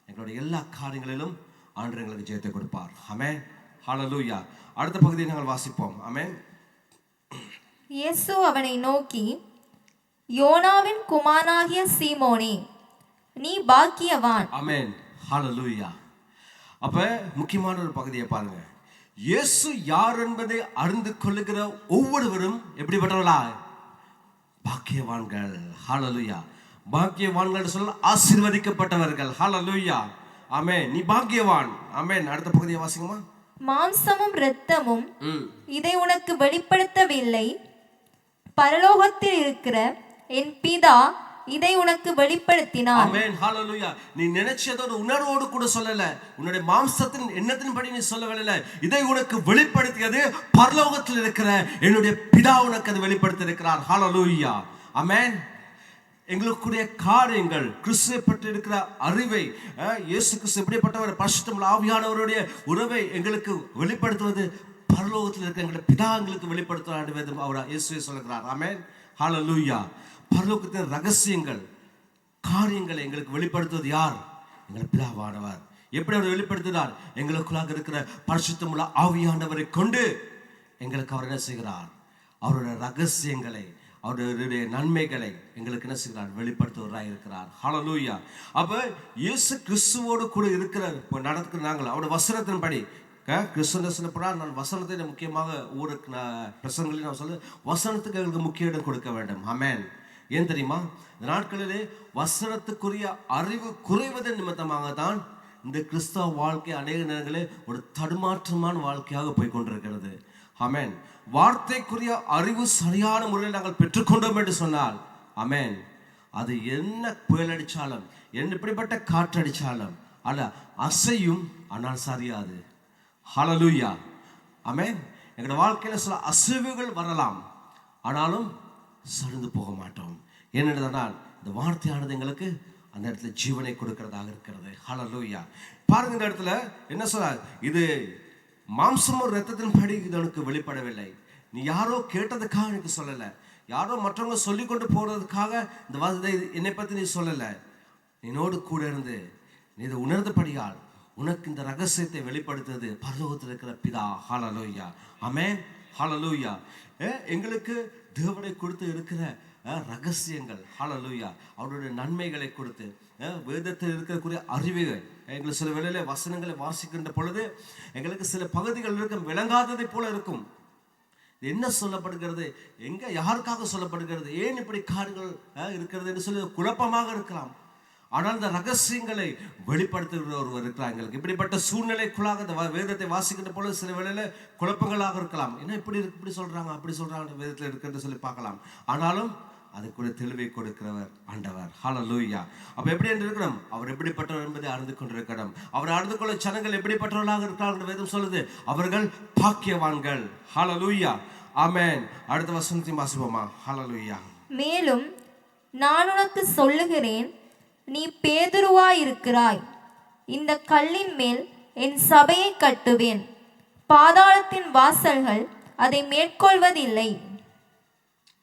எங்களுடைய எல்லா காரியங்களிலும் ஆண்டவர் எங்களுக்கு ஜெயத்தை கொடுப்பார். ஆமென். ஹல்லேலூயா. அடுத்த பகுதியை நாங்கள் வாசிப்போம். ஆமென். இயேசு அவனை நோக்கி, யோனாவின் குமாரனாகிய சீமோனே, நீ பாக்கியவான். ஆமென். ஹல்லேலூயா. அப்ப முக்கியமான ஒரு பகுதியை பாருங்க. இயேசு யார் என்பதை அறிந்து கொள்ளுகிற ஒவ்வொருவரும் எப்படிப்பட்டவர்களா? பாக்கியவான்கள். ஹல்லேலூயா. பாக்கியவான்கள் சொல்ல ஆசீர்வதிக்கப்பட்டவர்கள். ஹல்லேலூயா. ஆமென். நீ பாக்கியவான். ஆமென். அடுத்த பகுதியை வாசிங்கம்மா. மாம்சமும் இரத்தமும் இதை உனக்கு வெளிப்படுத்தவில்லை, பரலோகத்தில் இருக்கிற என் பிதா இதை உனக்கு வெளிப்படுத்தினார். ஆமென். ஹல்லேலூயா. நீ நினைச்சதோட உணர்வோடு கூட சொல்லல, உன்னுடைய மாம்சத்தின் எண்ணத்தின்படி நீ சொல்லவில்லை, இதை உனக்கு வெளிப்படுத்தியது பரலோகத்தில் இருக்கிற என்னுடைய பிதா உனக்கு அதை வெளிப்படுத்தி இருக்கிறார். ஹல்லேலூயா. ஆமென். எங்களுக்குரிய காரியங்கள், கிறிஸ்துவை பற்றி இருக்கிற அறிவை, இயேசு கிறிஸ்து எப்படிப்பட்டவர், பரிசுத்த ஆவியானவருடைய உறவை எங்களுக்கு வெளிப்படுத்துவது பரலோகத்தில் இருக்கிற எங்களுடைய பிதா எங்களுக்கு வெளிப்படுத்துவார் அவர் இயேசுவை சொல்லுகிறார். ஆமென். ஹல்லேலூயா. பரலோகத்தின் ரகசியங்கள், காரியங்களை எங்களுக்கு வெளிப்படுத்துவது யார்? எங்கள் பிதாவானவர். எப்படி அவர் வெளிப்படுத்தினார்? எங்களுக்குள்ளாக இருக்கிற பரிசுத்தமுள்ள ஆவியானவரை கொண்டு எங்களுக்கு அவர் என்ன செய்கிறார்? அவருடைய ரகசியங்களை, அவருடைய நன்மைகளை எங்களுக்கு என்ன செய்கிறார்? வெளிப்படுத்துவராக இருக்கிறார். ஹல்லேலூயா. அப்ப இயேசு கிறிஸ்துவோடு கூட இருக்கிற நடக்கிற நாங்கள் அவருடைய வசனத்தின்படி கிறிஸ்துவ நான் வசனத்தை முக்கியமாக ஒவ்வொரு பிரசங்களையும் நான் சொல்ல வசனத்துக்கு எங்களுக்கு முக்கிய இடம் கொடுக்க வேண்டும். ஆமென். ஏன் தெரியுமா? இந்த நாட்களிலே வசனத்துக்குரிய அறிவு குறைவதன் நிமித்தமாக தான் இந்த கிறிஸ்தவ வாழ்க்கை அநேக நேரங்களில் ஒரு தடுமாற்றமான வாழ்க்கையாக போய் கொண்டிருக்கிறது. ஆமென். வார்த்தைக்குரிய அறிவு சரியான முறையில் நாங்கள் பெற்றுக்கொண்டோம் என்று சொன்னால், ஆமென், அது என்ன புயல் அடித்தாலும், என்ன இப்படிப்பட்ட காற்று அடித்தாலும் அல்ல அசையும், ஆனால் சரியாது. ஹல்லேலூயா. ஆமென். எங்களோட வாழ்க்கையில் சில அசைவுகள் வரலாம், ஆனாலும் சரிந்து போக மாட்டோம். ஏனென்றால் இந்த வார்த்தையானது எங்களுக்கு அந்த இடத்துல ஜீவனை கொடுக்கிறதாக இருக்கிறது. ஹல்லேலூயா. பாருங்க, இந்த இடத்துல என்ன சொல்றார்? இது மாம்சமும் ரத்தத்தின் படி இது உனக்கு வெளிப்படவில்லை. நீ யாரோ கேட்டதுக்காக எனக்கு சொல்லலை, யாரோ மற்றவங்க சொல்லி கொண்டு போறதுக்காக இந்த வார்த்தை என்னை பற்றி நீ சொல்லலை. என்னோடு கூட இருந்து நீ இதை உணர்ந்தபடியால் உனக்கு இந்த ரகசியத்தை வெளிப்படுத்துவது பரலோகத்தில் இருக்கிற பிதா. ஹல்லேலூயா. ஆமென். ஹல்லேலூயா. எங்களுக்கு தேவனை கொடுத்து இருக்கிற ரகசியங்கள், ஹல்லேலூயா, அவருடைய நன்மைகளை கொடுத்து வேதத்தில் இருக்கக்கூடிய அறிவுகள் எங்களுக்கு சில வேளையில வசனங்களை வாசிக்கின்ற பொழுது எங்களுக்கு சில பகுதிகள் இருக்கும் விளங்காததை போல இருக்கும். என்ன சொல்லப்படுகிறது, எங்க யாருக்காக சொல்லப்படுகிறது, ஏன் இப்படி காரியங்கள் இருக்கிறது என்று சொல்லி குழப்பமாக இருக்கலாம். ஆனால் இந்த ரகசியங்களை வெளிப்படுத்துகிற ஒருவர் இருக்கிறார். எங்களுக்கு இப்படிப்பட்ட சூழ்நிலைக்குள்ளாக இந்த வேதத்தை வாசிக்கின்ற பொழுது சில வேளையில குழப்பங்களாக இருக்கலாம். என்ன இப்படி சொல்றாங்க, அப்படி சொல்றாங்க வேதத்தில் இருக்குன்னு சொல்லி பார்க்கலாம். ஆனாலும் அதுக்குள்ள தெளிவை கொடுக்கிறவர் ஆண்டவர். ஹல்லேலூயா. அப்ப எப்படி என்று இருக்கணும்? அவர் எப்படிப்பட்டவர் என்பதை அறிந்து கொண்டிருக்கணும். அவர் அறிந்து கொள்ள ஜனங்கள் எப்படிப்பட்டவர்களாக இருக்கிறார்கள் வேதம் சொல்லுது, அவர்கள் பாக்கியவான்கள். ஹல்லேலூயா. ஆமென். அடுத்த வசனத்தையும் வாசிப்போமா? ஹல்லேலூயா. மேலும் நான் உனக்கு சொல்லுகிறேன், நீ பேதுருவாயிருக்கிறாய், இந்த கல்லின் மேல் என் சபையை கட்டுவேன், பாதாளத்தின் வாசல்கள் அதை மேற்கொள்வதில்லை.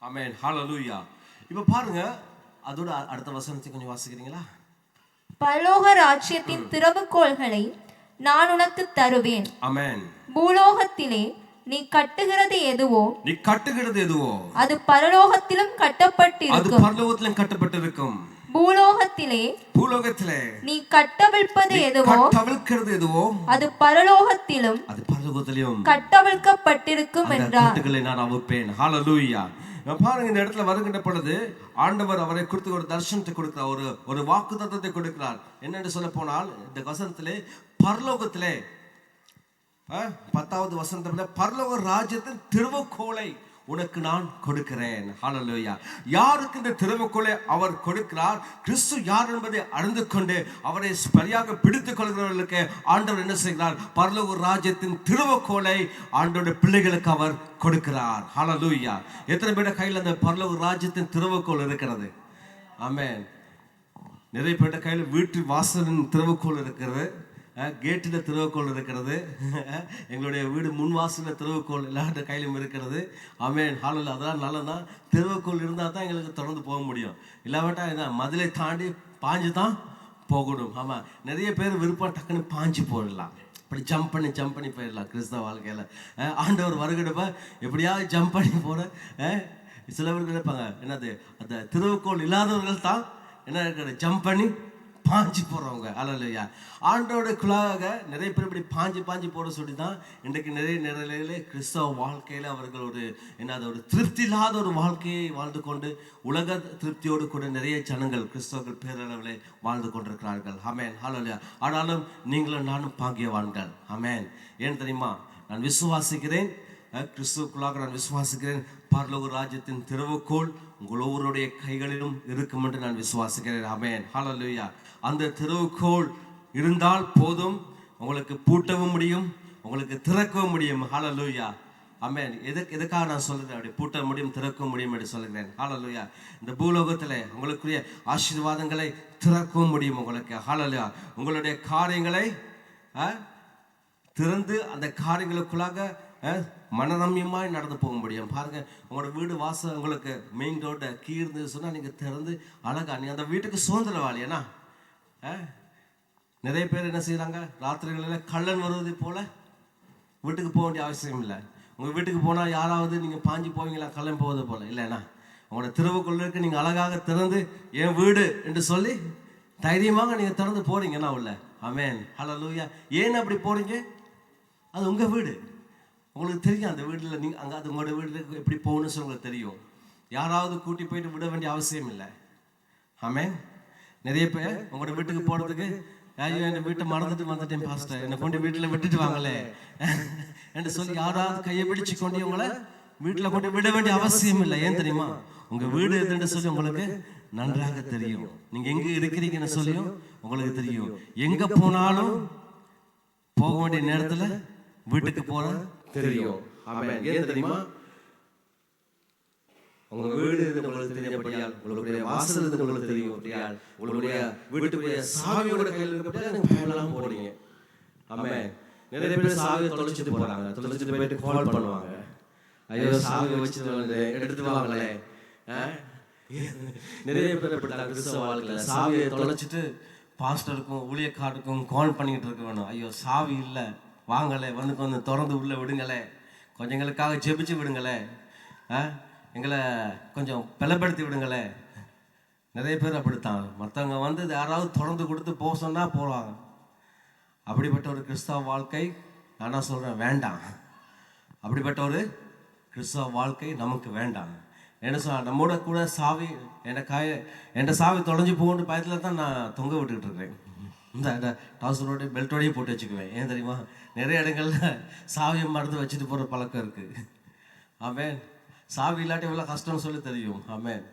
ஆமென். ஹல்லேலூயா. இப்ப பாருங்க, அதோட அடுத்த வசனத்தை கொஞ்சம் வாசிக்கிறீங்களா? பரலோக ராஜ்யத்தின் திறவுகோல்களை நான் உனக்கு தருவேன். ஆமென். பூலோகத்திலே நீ கட்டுகிறது எதுவோ அது பரலோகத்திலும் கட்டப்பட்டிருக்கும். பரலோகத்திலும் கட்டப்பட்டிருக்கும். பூலோகத்திலே நீ கட்டவிழ்ப்பது எதுவோ அது பரலோகத்திலும் கட்டவிழ்க்கப்பட்டிருக்கும் என்றார். நான் அவுப்பேன். ஹல்லேலூயா. பாருங்க, இந்த இடத்துல வருகின்ற பொழுது ஆண்டவர் அவரை குறித்து ஒரு தரிசனத்தை கொடுக்கிறார், ஒரு வாக்கு தத்தத்தை கொடுக்கிறார். என்னென்று சொல்ல போனால் இந்த வசனத்திலே பரலோகத்திலே 10வது வசனத்துல பரலோக ராஜ்யத்தின் திறவுகோலை உனக்கு நான் கொடுக்கிறேன். ஹல்லேலூயா. யாருக்கு இந்த திறவுகோலை அவர் கொடுக்கிறார்? கிறிஸ்து யார் என்பதை அறிந்து கொண்டு அவரை சரியாக பிடித்துக் கொள்கிறவர்களுக்கு ஆண்டவர் என்ன செய்கிறார்? பரலோக ராஜ்யத்தின் திறவுகோலை ஆண்டவருடைய பிள்ளைகளுக்கு அவர் கொடுக்கிறார். ஹல்லேலூயா. எத்தனை பேர் கையில் அந்த பரலோக ராஜ்யத்தின் திறவுகோல் இருக்கிறது? ஆமென். நிறைய பேர் கையில் வீட்டு வாசலின் திறவுகோல் இருக்கிறது, கேட்டில் திறவுகோல் இருக்கிறது, எங்களுடைய வீடு முன்வாசலில் திறவுகோல் எல்லாருடைய கையிலும் இருக்கிறது. ஆமென். ஹல்லேலூயா. அதெல்லாம் நல்லதான். திறவுகோல் இருந்தால் தான் எங்களுக்கு தொடர்ந்து போக முடியும். இல்லாவிட்டா என்ன, மதிலை தாண்டி பாஞ்சு தான் போகணும். ஆமாம், நிறைய பேர் விருப்பம் டக்குன்னு பாஞ்சு போயிடலாம், இப்படி ஜம்ப் பண்ணி போயிடலாம். கிறிஸ்தவ வாழ்க்கையில் ஆண்டவர் வருகிடப்ப எப்படியாவது ஜம்ப் பண்ணி போகிற சில பேர் நினைப்பாங்க, என்னது அந்த திறவுகோல் இல்லாதவர்கள் தான் என்ன இருக்கிற ஜம்ப் பண்ணி பாஞ்சு போறவங்க. அல்லையா, ஆண்டோடுக்குள்ளாக நிறைய பேர் இப்படி பாஞ்சு போட சொல்லி தான் இன்றைக்கு நிறைய நிலையில கிறிஸ்தவ வாழ்க்கையில அவர்கள் ஒரு திருப்தி இல்லாத ஒரு வாழ்க்கையை வாழ்ந்து கொண்டு உலக திருப்தியோடு கூட நிறைய ஜனங்கள் கிறிஸ்தவர்கள் பேரளவில் வாழ்ந்து கொண்டிருக்கிறார்கள். ஆமென். ஹல்லேலூயா. ஆனாலும் நீங்களும் நானும் பாக்கியவான்கள். ஆமென். ஏன் தெரியுமா? நான் விசுவாசிக்கிறேன், கிறிஸ்துவுக்குள்ளாக நான் விசுவாசிக்கிறேன், பரலோக ராஜ்யத்தின் திறவுகோல் உங்கள் ஒவ்வொருடைய கைகளிலும் இருக்கும் என்று நான் விசுவாசிக்கிறேன். ஆமென். ஹல்லேலூயா. அந்த திறவுகோல் இருந்தால் போதும், உங்களுக்கு பூட்டவும் முடியும், உங்களுக்கு திறக்கவும் முடியும். ஹல்லேலூயா. ஆமென். எதுக்காக நான் சொல்றேன்? அப்படி பூட்ட முடியும், திறக்க முடியும் என்று சொல்கிறேன். ஹல்லேலூயா. இந்த பூலோகத்தில் உங்களுக்குரிய ஆசீர்வாதங்களை திறக்கவும் முடியும் உங்களுக்கு. ஹல்லேலூயா. உங்களுடைய காரியங்களை திறந்து அந்த காரியங்களுக்குள்ளாக மனரம்யமாய் நடந்து போக முடியும். பாருங்க, உங்களோட வீடு வாசல் உங்களுக்கு மெயின் ரோட்டை கீ இருந்தது சொன்னால் நீங்கள் திறந்து அழகா நீ அந்த வீட்டுக்கு சுதந்திரவாளி. ஏன்னா நிறைய பேர் என்ன செய்கிறாங்க, ராத்திரிகளில் கள்ளன் வருவதை போல வீட்டுக்கு போக வேண்டிய அவசியம் இல்லை. உங்கள் வீட்டுக்கு போனால் யாராவது நீங்கள் பாஞ்சு போவீங்களா கள்ளன் போவது போல இல்லைன்னா உங்களோட திறவுக்குள்ளுக்கு நீங்கள் அழகாக திறந்து என் வீடு என்று சொல்லி தைரியமாக நீங்கள் திறந்து போறீங்கன்னா உள்ள. ஆமென், ஹல்லேலூயா. ஏன் அப்படி போறீங்க? அது உங்கள் வீடு, உங்களுக்கு தெரியும். அந்த வீட்டில் நீங்கள் அங்கே அது உங்களோட வீட்டுக்கு எப்படி போகணும்னு சொல்லி உங்களுக்கு தெரியும். யாராவது கூட்டி போயிட்டு விட வேண்டிய அவசியம் இல்லை. ஆமென். நிறைய பேர் உங்களோட வீட்டுக்கு போகிறதுக்கு, ஐயோ என் வீட்டை மறந்துட்டு வந்துட்டேன் பாஸ்டர், என்னை கொண்டு வீட்டில் விட்டுட்டு வாங்களே என்று சொல்லி யாராவது கையை பிடிச்சு கொண்டு உங்களை வீட்டில் கொண்டு விட வேண்டிய அவசியம் இல்லை. ஏன் தெரியுமா? உங்க வீடு எதுன்னு சொல்லி உங்களுக்கு நன்றாக தெரியும். நீங்க எங்க இருக்கிறீங்கன்னு சொல்லியும் உங்களுக்கு தெரியும். எங்க போனாலும் போக வேண்டிய நேரத்துல வீட்டுக்கு போற தெரியும். ஆமென். ஏன் தெரியுமா? உங்க வீடு உங்களுக்கு தெரியப்படியால், உங்களுடைய வாசல் உங்களுக்கு தெரியும் அப்படியால், உங்களுடைய வீட்டுடைய சாவியோட கையில் இருக்கப்படியா நீங்க பயணம் போறீங்க. ஆமென். நிறைய பேர் சாவியை தொலைச்சிட்டு போறாங்க, தொலைச்சிட்டு போயிட்டு கால் பண்ணுவாங்க, ஐயோ சாவியை வச்சுட்டு எடுத்துட்டு வாங்களே. நிறைய பேர் அப்படிதான் கிறிஸ்தவ வாழ்க்கையில் சாவியை தொலைச்சிட்டு பாஸ்டருக்கும் ஊழியக்காரருக்கும் கால் பண்ணிக்கிட்டு இருக்க வேணும். ஐயோ சாவி இல்லை, வாங்களே, வந்து கொஞ்சம் திறந்து உள்ள விடுங்களே, கொஞ்சம் எங்களுக்காக ஜெபிச்சு விடுங்களே, எங்களை கொஞ்சம் பலப்படுத்தி விடுங்களே. நிறைய பேர் அப்படித்தான். மற்றவங்க வந்து யாராவது திறந்து கொடுத்து போக சொன்னால் போகிறாங்க. அப்படிப்பட்ட ஒரு கிறிஸ்தவ வாழ்க்கை நானா சொல்கிறேன் வேண்டாம். அப்படிப்பட்ட ஒரு கிறிஸ்தவ வாழ்க்கை நமக்கு வேண்டாம். என்ன சொன்னால் நம்மோட கூட சாவி என் சாவி தொலைஞ்சு போகணுன்ற பயத்தில் தான் நான் தொங்க விட்டுக்கிட்டு இருக்கிறேன். இந்த டாசரோட பெல்ட்டோடையே போட்டு வச்சுக்குவேன். ஏன் தெரியுமா? நிறைய இடங்களில் சாவியை மறந்து வச்சுட்டு போகிற பழக்கம் இருக்குது. ஆமென். சாவி இல்லாட்டி எவ்வளோ கஷ்டம்னு சொல்லி தெரியும். ஆமென்.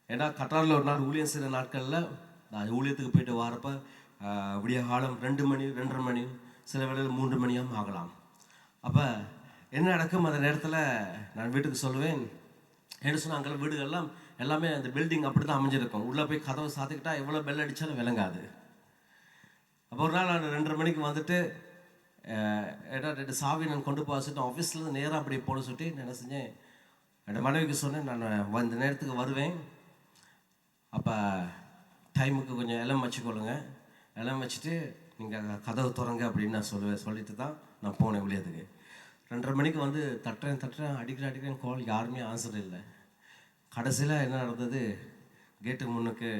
ஏன்னா கட்டாரில் ஒரு நாள் ஊழியம் செய்கிற நாட்களில் நான் ஊழியத்துக்கு போயிட்டு வரப்போ விடிய காலம் 2 மணி 2:30 மணி, சில வேளையில் 3 மணியும் ஆகலாம். அப்போ என்ன நடக்கும்? அந்த நேரத்தில் நான் வீட்டுக்கு சொல்லுவேன். என்ன சொன்னால் அங்கே வீடுகள்லாம் எல்லாமே அந்த பில்டிங் அப்படி தான் அமைஞ்சிருக்கும். உள்ளே போய் கதவை சாத்திக்கிட்டா எவ்வளோ பெல் அடித்தாலும் விளங்காது. அப்போ ஒரு நாள் நான் 2:30 மணிக்கு வந்துட்டு ஏன்னா 2 சாவி நான் கொண்டு போக வச்சுட்டு ஆஃபீஸ்லேருந்து நேராக அப்படியே போட சொல்லிட்டு நான் என்ன செஞ்சேன், என் மனைவிக்கு சொன்னேன், நான் இந்த நேரத்துக்கு வருவேன், அப்போ டைமுக்கு கொஞ்சம் இளம் வச்சுக்கொள்ளுங்க, இளம் வச்சுட்டு நீங்கள் கதவு திறங்க அப்படின்னு நான் சொல்லிட்டு தான் நான் போனேன் வெளியத்துக்கு. 2:30 மணிக்கு வந்து தட்டுறேன் அடிக்கிறேன் கால், யாருமே ஆன்சர் இல்லை. கடைசியில் என்ன நடந்தது, கேட்டுக்கு முன்னுக்கு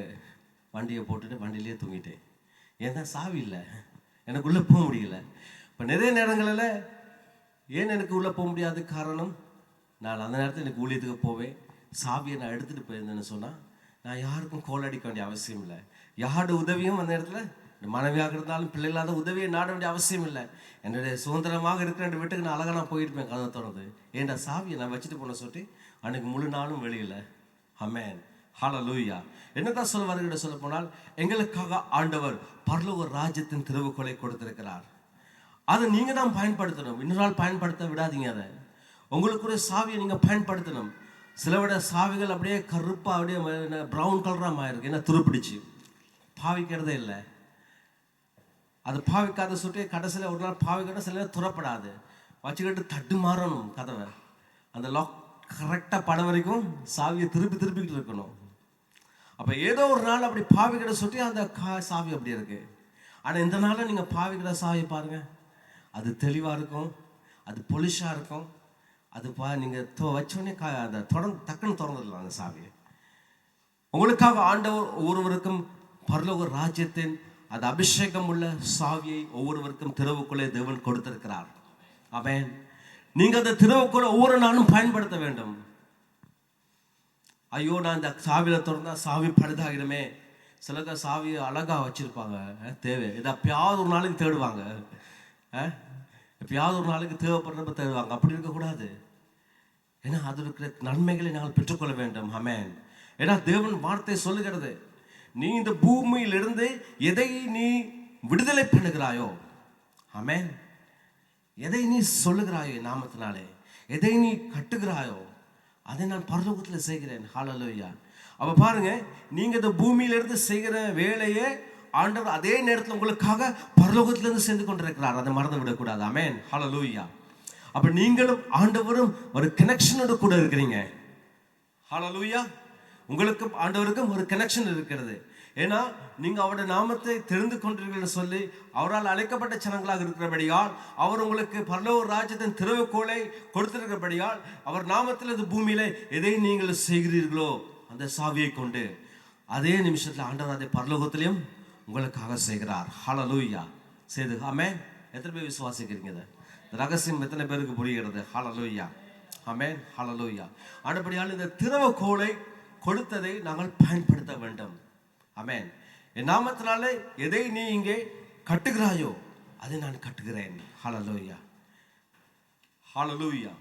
வண்டியை போட்டுட்டு வண்டியிலே தூங்கிட்டேன். ஏன்னா சாவி இல்லை, எனக்கு உள்ளே போக முடியல. இப்போ நிறைய நேரங்களில் ஏன் எனக்கு உள்ளே போக முடியாது காரணம், நான் அந்த நேரத்தில் எனக்கு ஊழியத்துக்கு போவேன், சாவியை நான் எடுத்துகிட்டு போயிருந்தேன்னு சொன்னால் நான் யாருக்கும் கோல் அடிக்க வேண்டிய அவசியம் இல்லை. யாரோட உதவியும் அந்த நேரத்தில் மனைவியாக இருந்தாலும் பிள்ளைகளாத உதவியை நாட வேண்டிய அவசியம் இல்லை. என்னுடைய சுதந்திரமாக இருக்கிற 2 வீட்டுக்கு நான் அழகாக நான் போயிருப்பேன் கதை திறந்து. ஏன்டா சாவியை நான் வச்சுட்டு போன சொல்லிட்டு அன்றைக்கு முழு நாளும் வெளியில். ஆமென், ஹல்லேலூயா. என்னதான் சொல்ல வருகிற சொல்ல போனால், எங்களுக்காக ஆண்டவர் பரலோக ராஜ்யத்தின் திறவுகோலை கொடுத்திருக்கிறார். அதை நீங்கள் தான் பயன்படுத்தணும். இன்னொரு நாள் பயன்படுத்த விடாதீங்க. அதை உங்களுக்குரிய சாவியை நீங்கள் பயன்படுத்தணும். சில விட சாவிகள் அப்படியே கருப்பாக அப்படியே ப்ரௌன் கலராக மாறிருக்கு. ஏன்னா துருப்பிடிச்சு பாவிக்கிறதே இல்லை. அது பாவிக்காத சுட்டி கடைசியில் ஒரு நாள் பாவிக்கிட்ட சில நேரம் துறப்படாது, வச்சுக்கிட்டு தட்டு மாறணும் கதவை. அந்த லாக் கரெக்டாக பட வரைக்கும் சாவியை திருப்பிக்கிட்டு இருக்கணும். அப்போ ஏதோ ஒரு நாள் அப்படி பாவிக்கிட்ட சுட்டி அந்த சாவி அப்படி இருக்கு. ஆனால் இந்த நாளில் நீங்கள் பாவிக்கிற சாவி பாருங்கள், அது தெளிவாக இருக்கும், அது பொலிஷாக இருக்கும். அது நீங்கள் வச்சோடனே அதை டக்குன்னு திறந்துடலாம் அந்த சாவியை. உங்களுக்காக ஆண்டவர் ஒவ்வொருவருக்கும் பரலோக ராஜ்யத்தின் அது அபிஷேகம் உள்ள சாவியை ஒவ்வொருவருக்கும் திறவுக்குள்ளே தேவன் கொடுத்திருக்கிறார். ஆமென். நீங்க அந்த திறவுக்குள்ள ஒவ்வொரு நாளும் பயன்படுத்த வேண்டும். ஐயோ நான் இந்த சாவியில திறந்தா சாவி பழுதாகிடுமே. சிலக்க சாவியை அழகா வச்சிருப்பாங்க, தேவை இதை எப்பயாவது ஒரு நாளைக்கு தேடுவாங்க, எப்பயாவது ஒரு நாளைக்கு தேவைப்படுறப்ப தேடுவாங்க. அப்படி இருக்கக்கூடாது. ஏன்னா அது இருக்கிற நன்மைகளை நாங்கள் பெற்றுக்கொள்ள வேண்டும். ஆமென். ஏன்னா தேவன் வார்த்தை சொல்லுகிறது, நீ இந்த பூமியிலிருந்து எதை நீ விடுதலை பண்ணுகிறாயோ, ஆமென், எதை நீ சொல்லுகிறாயோ நாமத்தினாலே, எதை நீ கட்டுகிறாயோ அதை நான் பரலோகத்தில் செய்கிறேன். ஹல்லேலூயா. அப்ப பாருங்க, நீங்க இந்த பூமியிலிருந்து செய்கிற வேலையை ஆண்டவர் அதே நேரத்தில் உங்களுக்காக பரலோகத்திலிருந்து செஞ்சு கொண்டிருக்கிறார். அதை மறந்து விடக்கூடாது. ஆமென், ஹல்லேலூயா. அப்ப நீங்களும் ஆண்டவரும் ஒரு கனெக்ஷனோட கூட இருக்கிறீங்க. ஹல்லேலூயா. உங்களுக்கும் ஆண்டவருக்கும் ஒரு கனெக்ஷன் இருக்கிறது. ஏன்னா நீங்க அவருடைய நாமத்தை தெரிந்து கொண்டீர்கள் சொல்லி அவரால் அழைக்கப்பட்ட ஜனங்களாக இருக்கிறபடியால், அவர் உங்களுக்கு பரலோக ராஜ்யத்தின் திறவுகோலை கொடுத்திருக்கிறபடியால், அவர் நாமத்தில் இந்த பூமியில எதை நீங்கள் செய்கிறீர்களோ அந்த சாவியை கொண்டு அதே நிமிஷத்துல ஆண்டவர் அதை பரலோகத்திலையும் உங்களுக்காக செய்கிறார். ஹல்லேலூயா. செய்து ஆமென். எத்தனை பேர் விசுவாசிக்கிறீங்க? இந்த ரகசியம் எத்தனை பேருக்கு புரிகிறது? ஹல்லேலூயா. ஆமென். ஹல்லேலூயா. ஆனபடியால் இந்த திறவுகோலை கொடுத்ததை நாங்கள் பயன்படுத்த வேண்டும். ஆமென். என் நாமத்தினாலே எதை நீ இங்கே கட்டுகிறாயோ அதை நான் கட்டுகிறேன். ஹல்லேலூயா. ஹல்லேலூயா.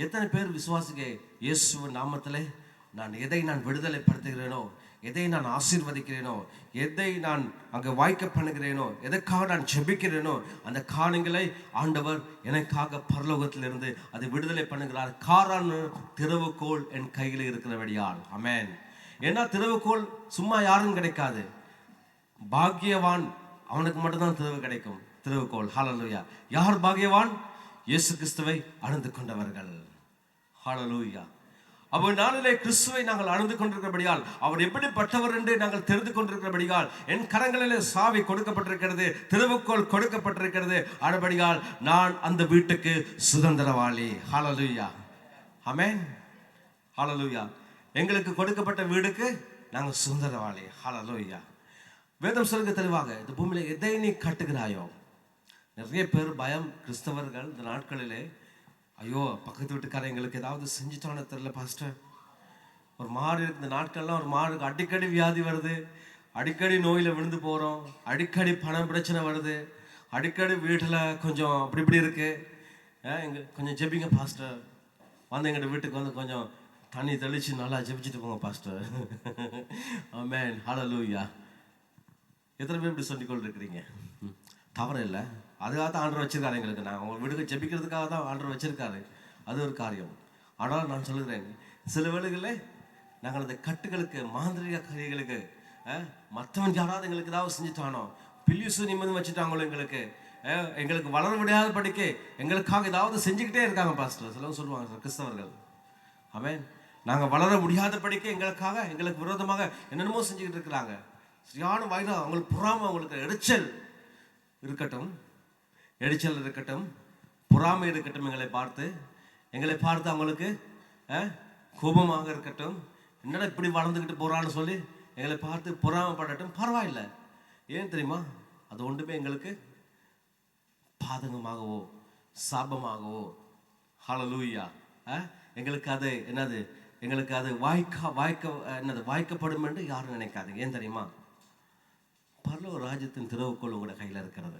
எத்தனை பேர் விசுவாசிக்க இயேசுவின் நாமத்திலே எதை நான் விடுதலை படுத்துகிறேனோ, எதை நான் ஆசீர்வதிக்கிறேனோ, எதை நான் அங்கே வாய்க்க பண்ணுகிறேனோ, எதற்காக நான் ஜெபிக்கிறேனோ அந்த காரியங்களை ஆண்டவர் எனக்காக பரலோகத்திலிருந்து அதை விடுதலை பண்ணுகிறார். காரண திறவுகோல் என் கையில் இருக்கிறபடியால். ஆமென். ஏன்னா திறவுகோல் சும்மா யாரும் கிடைக்காது. பாக்கியவான் அவனுக்கு மட்டும்தான் திறவு கிடைக்கும். திறவுகோல். ஹல்லேலூயா. யார் பாக்கியவான்? இயேசு கிறிஸ்துவை அணிந்து கொண்டவர்கள். ஹல்லேலூயா. அப்போ நாளிலே கிறிஸ்துவை நாங்கள் அணிந்து கொண்டிருக்கிறபடியால், அவர் எப்படிப்பட்டவர் என்று நாங்கள் தெரிந்து கொண்டிருக்கிறபடியால், என் கரங்களிலே சாவி கொடுக்கப்பட்டிருக்கிறது, திறவுகோல் கொடுக்கப்பட்டிருக்கிறது. ஆனபடியால் நான் அந்த வீட்டுக்கு சுதந்திரவாளி. ஹல்லேலூயா. ஆமென். ஹல்லேலூயா. எங்களுக்கு கொடுக்கப்பட்ட வீடுக்கு நாங்கள் சுதந்திரவாளி. ஹல்லேலூயா. வேதம் சொல்லுங்க தெளிவாக, இந்த பூமியில எதை நீ கட்டுகிறாயோ. நிறைய பேர் பயம், கிறிஸ்தவர்கள் இந்த நாட்களிலே, ஐயோ பக்கத்து வீட்டுக்காரன் எங்களுக்கு ஏதாவது செஞ்சுட்டானோ தெரியல பாஸ்டர், ஒரு மாடு இருக்கு. இந்த நாட்கள்லாம் ஒரு மாடுக்கு அடிக்கடி வியாதி வருது, அடிக்கடி நோயில் விழுந்து போகிறோம், அடிக்கடி பணம் பிரச்சனை வருது, அடிக்கடி வீட்டில் கொஞ்சம் அப்படி இப்படி இருக்கு. கொஞ்சம் ஜெபிங்க பாஸ்டர், வந்து எங்கள் வீட்டுக்கு வந்து கொஞ்சம் தண்ணி தெளித்து நல்லா ஜெபிச்சுட்டு போங்க பாஸ்டர். ஆமென். ஹல்லேலூயா. எத்தனை பேர் இப்படி சொல்லிக் கொண்டிருக்கிறீங்க? தவறு இல்லை, அதுக்காக தான் ஆண்டவர் வச்சிருக்காரு எங்களுக்கு. நான் உங்கள் வீட்டுக்கு ஜெபிக்கிறதுக்காக தான் ஆண்டவர் வச்சிருக்காரு. அது ஒரு காரியம். ஆனால் நான் சொல்லுகிறேன், சில வேளைகளில் நாங்கள் அந்த கட்டுகளுக்கு, மாந்திரிக காரியங்களுக்கு, மற்றவன் யாராவது எங்களுக்கு ஏதாவது செஞ்சுட்டானோ, பில்யூசு நிம்மதி வச்சுட்டாங்களோ, எங்களுக்கு வளர விடாத படிக்க எங்களுக்காக ஏதாவது செஞ்சுக்கிட்டே இருக்காங்க பாஸ்டர். சிலவங்க சொல்லுவாங்க கிறிஸ்தவர்கள். ஆமென். நாங்கள் வளர முடியாத படிக்க எங்களுக்கு விரோதமாக என்னென்னமோ செஞ்சுக்கிட்டு இருக்கிறாங்க. சரியான வயதாக அவங்களுக்கு பொறாமை, அவங்களுக்கு எரிச்சல் இருக்கட்டும், பொறாமை இருக்கட்டும், எங்களை பார்த்து அவங்களுக்கு கோபமாக இருக்கட்டும், என்னடா இப்படி வளர்ந்துக்கிட்டு போறான்னு சொல்லி எங்களை பார்த்து பொறாமைப்படட்டும், பரவாயில்லை. ஏன் தெரியுமா? அது ஒன்றுமே எங்களுக்கு பாதகமாகவோ சாபமாகவோ, ஹல்லேலூயா, எங்களுக்கு அது என்னது, எங்களுக்கு அது வாய்க்கப்படும் என்று யாரும் நினைக்காது. ஏன் தெரியுமா? பரலோக ராஜ்யத்தின் திறவுகோல் உங்களோட கையில் இருக்கிறது.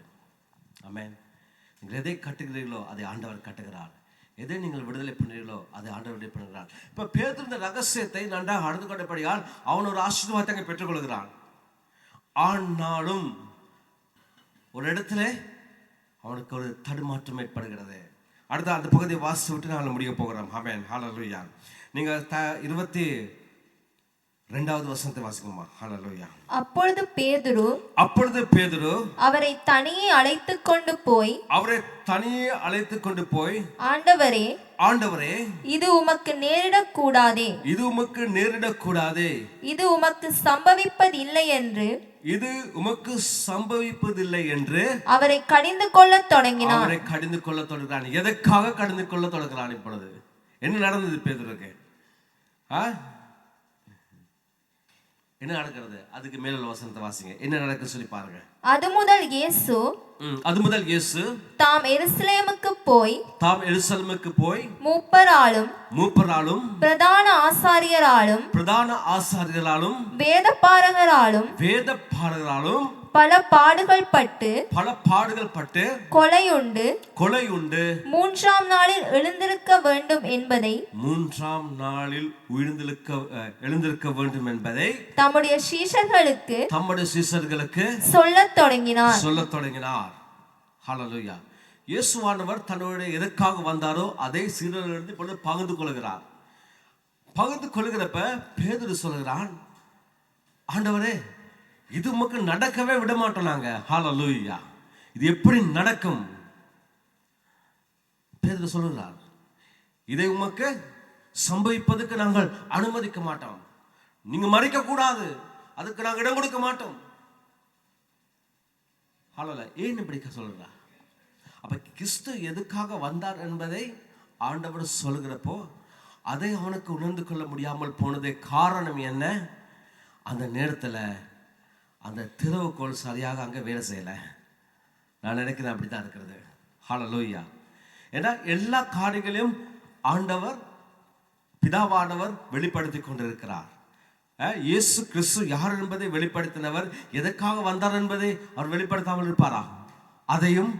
ஆமென். நீங்கள் எதை கட்டுகிறீர்களோ அதை ஆண்டவர் கட்டுகிறார். எதை நீங்கள் விடுதலை பண்ணுறீர்களோ அதை ஆண்டவர் விடுதலை பண்ணுகிறார். இப்போ பேதுரு இந்த ரகசியத்தை நன்றாக அறிந்து கொண்டபடியால் அவன் ஒரு ஆசீர்வாதத்தை பெற்றுக்கொள்கிறான். ஆனாலும் ஒரு இடத்துல அவனுக்கு ஒரு தடுமாற்றம் ஏற்படுகிறது. அடுத்த அந்த பகுதியை வாசித்து விட்டு நாங்கள் முடிய போகிறோம். ஆமென். ஹல்லேலூயா. நீங்கள் 22வது வசனத்தை வாசிக்கணுமா? ஹல்லேலூயா. அப்பொழுது பேதுரு அவரை தனியே அழைத்துக் கொண்டு போய் ஆண்டவரே, இது உமக்கு நேரிடக்கூடாதே, இது உமக்கு சம்பவிப்பதில்லை என்று அவரை கடிந்து கொள்ளத் தொடங்கினான். எதற்காக கடிந்து கொள்ள தொடங்குகிறான்? இப்பொழுது என்ன நடந்தது பேதுருக்கு? என்ன நடக்கிறது? அதுக்கு மேல வசனத்தை வாசிங்க. என்ன நடக்குது சொல்லி பாருங்க. அது முதல் இயேசு தாம் எருசலேமுக்கு போய் மூப்பராலும் பிரதான ஆசாரியராலும் வேதபாரகராலும் பல பாடுகள் பட்டு கொலையுண்டு 3ஆம் நாளில் எழுந்திருக்க வேண்டும் என்பதை தம்முடைய சீஷர்களுக்கு சொல்லத் தொடங்கினார். ஹல்லேலூயா. இயேசுவானவர் தன்னுடைய எதற்காக வந்தாரோ அதை சீடர்களிடம் இப்பொழுது பகிர்ந்து கொள்கிறப்ப பேதுரு சொல்கிறான், ஆண்டவரே, இது உமக்கு நடக்கவே விட மாட்டோம் நாங்க. ஹல்லேலூயா. இது எப்படி நடக்கும்? பேதுரு சொல்லுகிறார், இதை உமக்கு சம்பவிப்பதற்கு நாங்கள் அனுமதிக்க மாட்டோம். நீங்க மறைக்க கூடாது, அதுக்கு நாங்கள் இடம் கொடுக்க மாட்டோம். ஏன் இப்படி சொல்றா? அப்ப கிறிஸ்து எதுக்காக வந்தார் என்பதை ஆண்டவர் சொல்கிறப்போ அதை அவனுக்கு உணர்ந்து கொள்ள முடியாமல் போனதே காரணம் என்ன? அந்த நேரத்தில் அந்த திறவுகோல் சரியாக அங்கே வேலை செய்யலை. நான் நினைக்கிறேன் அப்படித்தான் இருக்கிறது. ஹல்லேலூயா. ஏன்னா எல்லா காரியங்களையும் ஆண்டவர் பிதாவானவர் வெளிப்படுத்தி கொண்டிருக்கிறார். இயேசு கிறிஸ்து யார் என்பதை வெளிப்படுத்தினவர். எதற்காக வந்தார் என்பதை அவர் வெளிப்படுத்தாமல் இருப்பாரா? அதையும்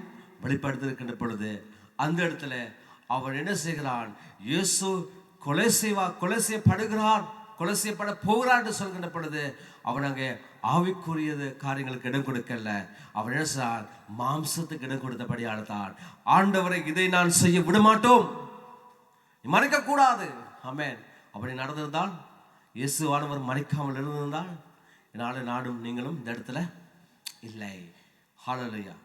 வெளிப்படுத்தி இருக்கின்ற பொழுது அந்த இடத்துல அவன் என்ன செய்கிறான்? இயேசு கொலை செய்யப்படுகிறார், கொலை செய்யப்பட போகிறார் என்று சொல்கின்ற பொழுது அவன் அங்கே ஆவிக்குரியது காரியங்களுக்கு இடம் கொடுக்கல. அவன் என்ன செய்றான்? மாம்சத்துக்கு இடம் கொடுத்தபடியால் தான் ஆண்டவரை இதை நான் செய்ய விட மாட்டோம், மறைக்க கூடாது. ஆமென். அப்படி நடந்திருந்தால், இயேசுவானவர் மறைக்காமல் இருந்திருந்தால் என்னால நாடும் நீங்களும் இந்த இடத்துல இல்லை. ஹல்லேலூயா.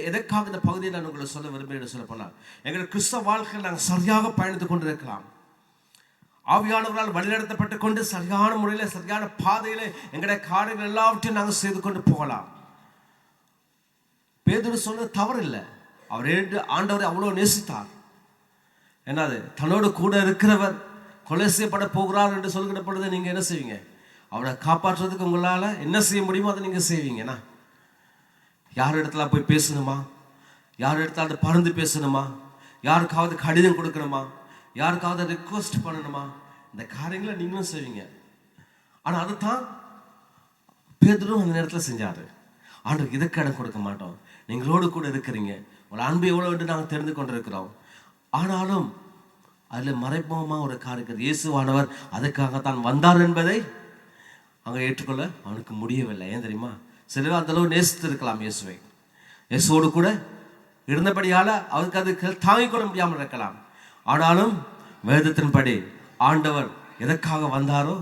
எதற்காக இந்த பகுதியை நான் உங்களை சொல்ல விரும்புகிறேன் சொல்ல போனால், எங்கள் கிறிஸ்தவ வாழ்க்கையில் நாங்கள் சரியாக பயணித்துக் கொண்டிருக்கலாம். ஆவியானவரால் வழிநடத்தப்பட்டு கொண்டு சரியான முறையில் சரியான பாதையில் எங்களுடைய காரியங்கள் எல்லாவற்றையும் நாங்கள் செய்து கொண்டு போகலாம். பேதுரு சொன்னது தவறு இல்லை. அவர் ஆண்டவரை அவ்வளோ நேசித்தார். என்னது, தன்னோடு கூட இருக்கிறவர் கொலை செய்யப்பட போகிறார் என்று சொல்கிற பொழுது நீங்கள் என்ன செய்வீங்க? அவரை காப்பாற்றுறதுக்கு உங்களால் என்ன செய்ய முடியுமோ அதை நீங்கள் செய்வீங்கண்ணா. யார் இடத்துல போய் பேசணுமா? யார் இடத்துல பறந்து பேசணுமா? யாருக்காவது கடிதம் கொடுக்கணுமா? யாருக்காவது ரிக்வஸ்ட் பண்ணணுமா? இந்த காரியங்களை நீங்களும் செய்வீங்க. ஆனால் அதைத்தான் பேதுரும் அந்த நேரத்தில் செஞ்சார். ஆண்டவருக்கு இதுக்கு இடம் கொடுக்க மாட்டோம், நீங்களோடு கூட இருக்கிறீங்க, உங்களை அன்பு எவ்வளோ என்று நாங்கள் தெரிந்து கொண்டிருக்கிறோம். ஆனாலும் அதில் மறைமுகமாக ஒரு காரியம், இயேசுவானவர் அதுக்காகத்தான் வந்தார் என்பதை அங்கே ஏற்றுக்கொள்ள அவனுக்கு முடியவில்லை. ஏன் தெரியுமா? சிலர் அந்த அளவு நேசித்து இருக்கலாம் இயேசுவை, இயேசுவோடு கூட இருந்தபடியால் அவருக்கு அது தாங்கிக் கொள்ள முடியாமல் இருக்கலாம். ஆனாலும் வேதத்தின்படி ஆண்டவர் எதற்காக வந்தாரோ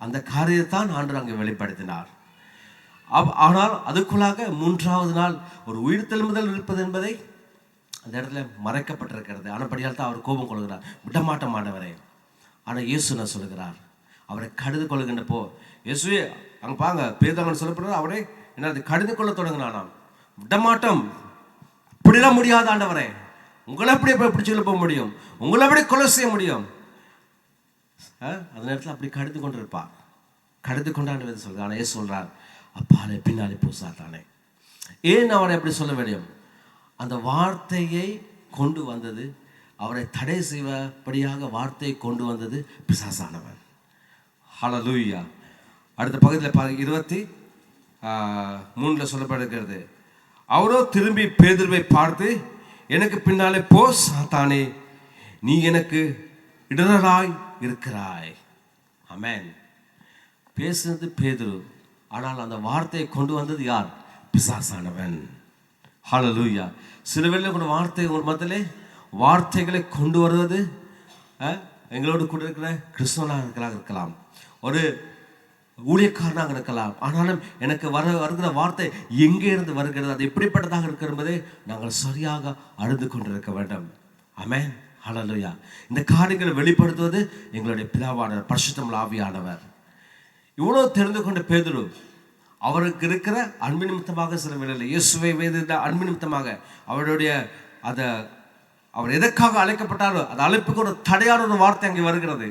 அந்த காரியத்தான் ஆண்டவர் அங்கே வெளிப்படுத்தினார். ஆனால் அதுக்குள்ளாக 3வது நாள் ஒரு உயிர்த்தெழும்புதல் இருப்பது என்பதை அந்த இடத்துல மறைக்கப்பட்டிருக்கிறது. ஆனபடியால் தான் அவர் கோபம் கொள்கிறார், விடமாட்ட மாட்டவரே. ஆனால் இயேசு நான் சொல்லுகிறார், அவரை கடிந்து கொள்கின்றப்போ இயேசுவே அங்கே பாங்க பேதாங்கன்னு சொல்லப்படுறார், அவரே என்ன கடிந்து கொள்ள தொடங்கினானாம். விடமாட்டம், இப்படிலாம் முடியாத ஆண்டவரே, உங்களை எப்படி எப்படி சொல்ல போக முடியும்? உங்களை எப்படி கொலை செய்ய முடியும்? அந்த நேரத்தில் அப்படி கடிந்து கொண்டு இருப்பார். கடிந்து கொண்டாண்டு சொல்கிறார். ஆனால் ஏன் சொல்றார்? அப்பாலே பின்னாலே பூசாத்தானே. ஏன் அவனை எப்படி சொல்ல முடியும்? அந்த வார்த்தையை கொண்டு வந்தது, அவரை தடை செய்வபடியாக வார்த்தையை கொண்டு வந்தது பிசாசானவன். ஹல்லேலூயா. அடுத்த பகுதியில் 23 சொல்லப்படுகிறது, அவரோ திரும்பி பேதுருவை பார்த்து, எனக்கு பின்னாலே போ சாத்தானே, நீ எனக்கு இடராய் இருக்கிறாய். ஆமென். பேசுனது பேதுரு, ஆனால் அந்த வார்த்தையை கொண்டு வந்தது யார்? பிசாசானவன். ஹல்லேலூயா. சில வேளையில கூட வார்த்தை ஒரு மத்தியிலே வார்த்தைகளை கொண்டு வருவது எங்களோடு கூட இருக்கிற கிறிஸ்தவனாக இருக்கலாம், ஒரு ஊழியக்காரனாக இருக்கலாம். ஆனாலும் எனக்கு வருகிற வார்த்தை எங்கே இருந்து வருகிறது, அது எப்படிப்பட்டதாக இருக்கிறது என்பதை நாங்கள் சரியாக அறிந்து கொண்டிருக்க வேண்டும். ஆமென். ஹல்லேலூயா. இந்த காரியங்களை வெளிப்படுத்துவது எங்களுடைய பிதாவானவர், பரிசுத்த ஆவியானவர். இவ்வளோ தெரிந்து கொண்ட பேதுரு அவருக்கு இருக்கிற அன்பு நிமித்தமாக சில வேளையில் இயேசுவை வேத அன்பு நிமித்தமாக அவருடைய அதை அவர் எதற்காக அழைக்கப்பட்டாரோ அந்த அழைப்புக்கு ஒரு தடையான ஒரு வார்த்தை அங்கே வருகிறது.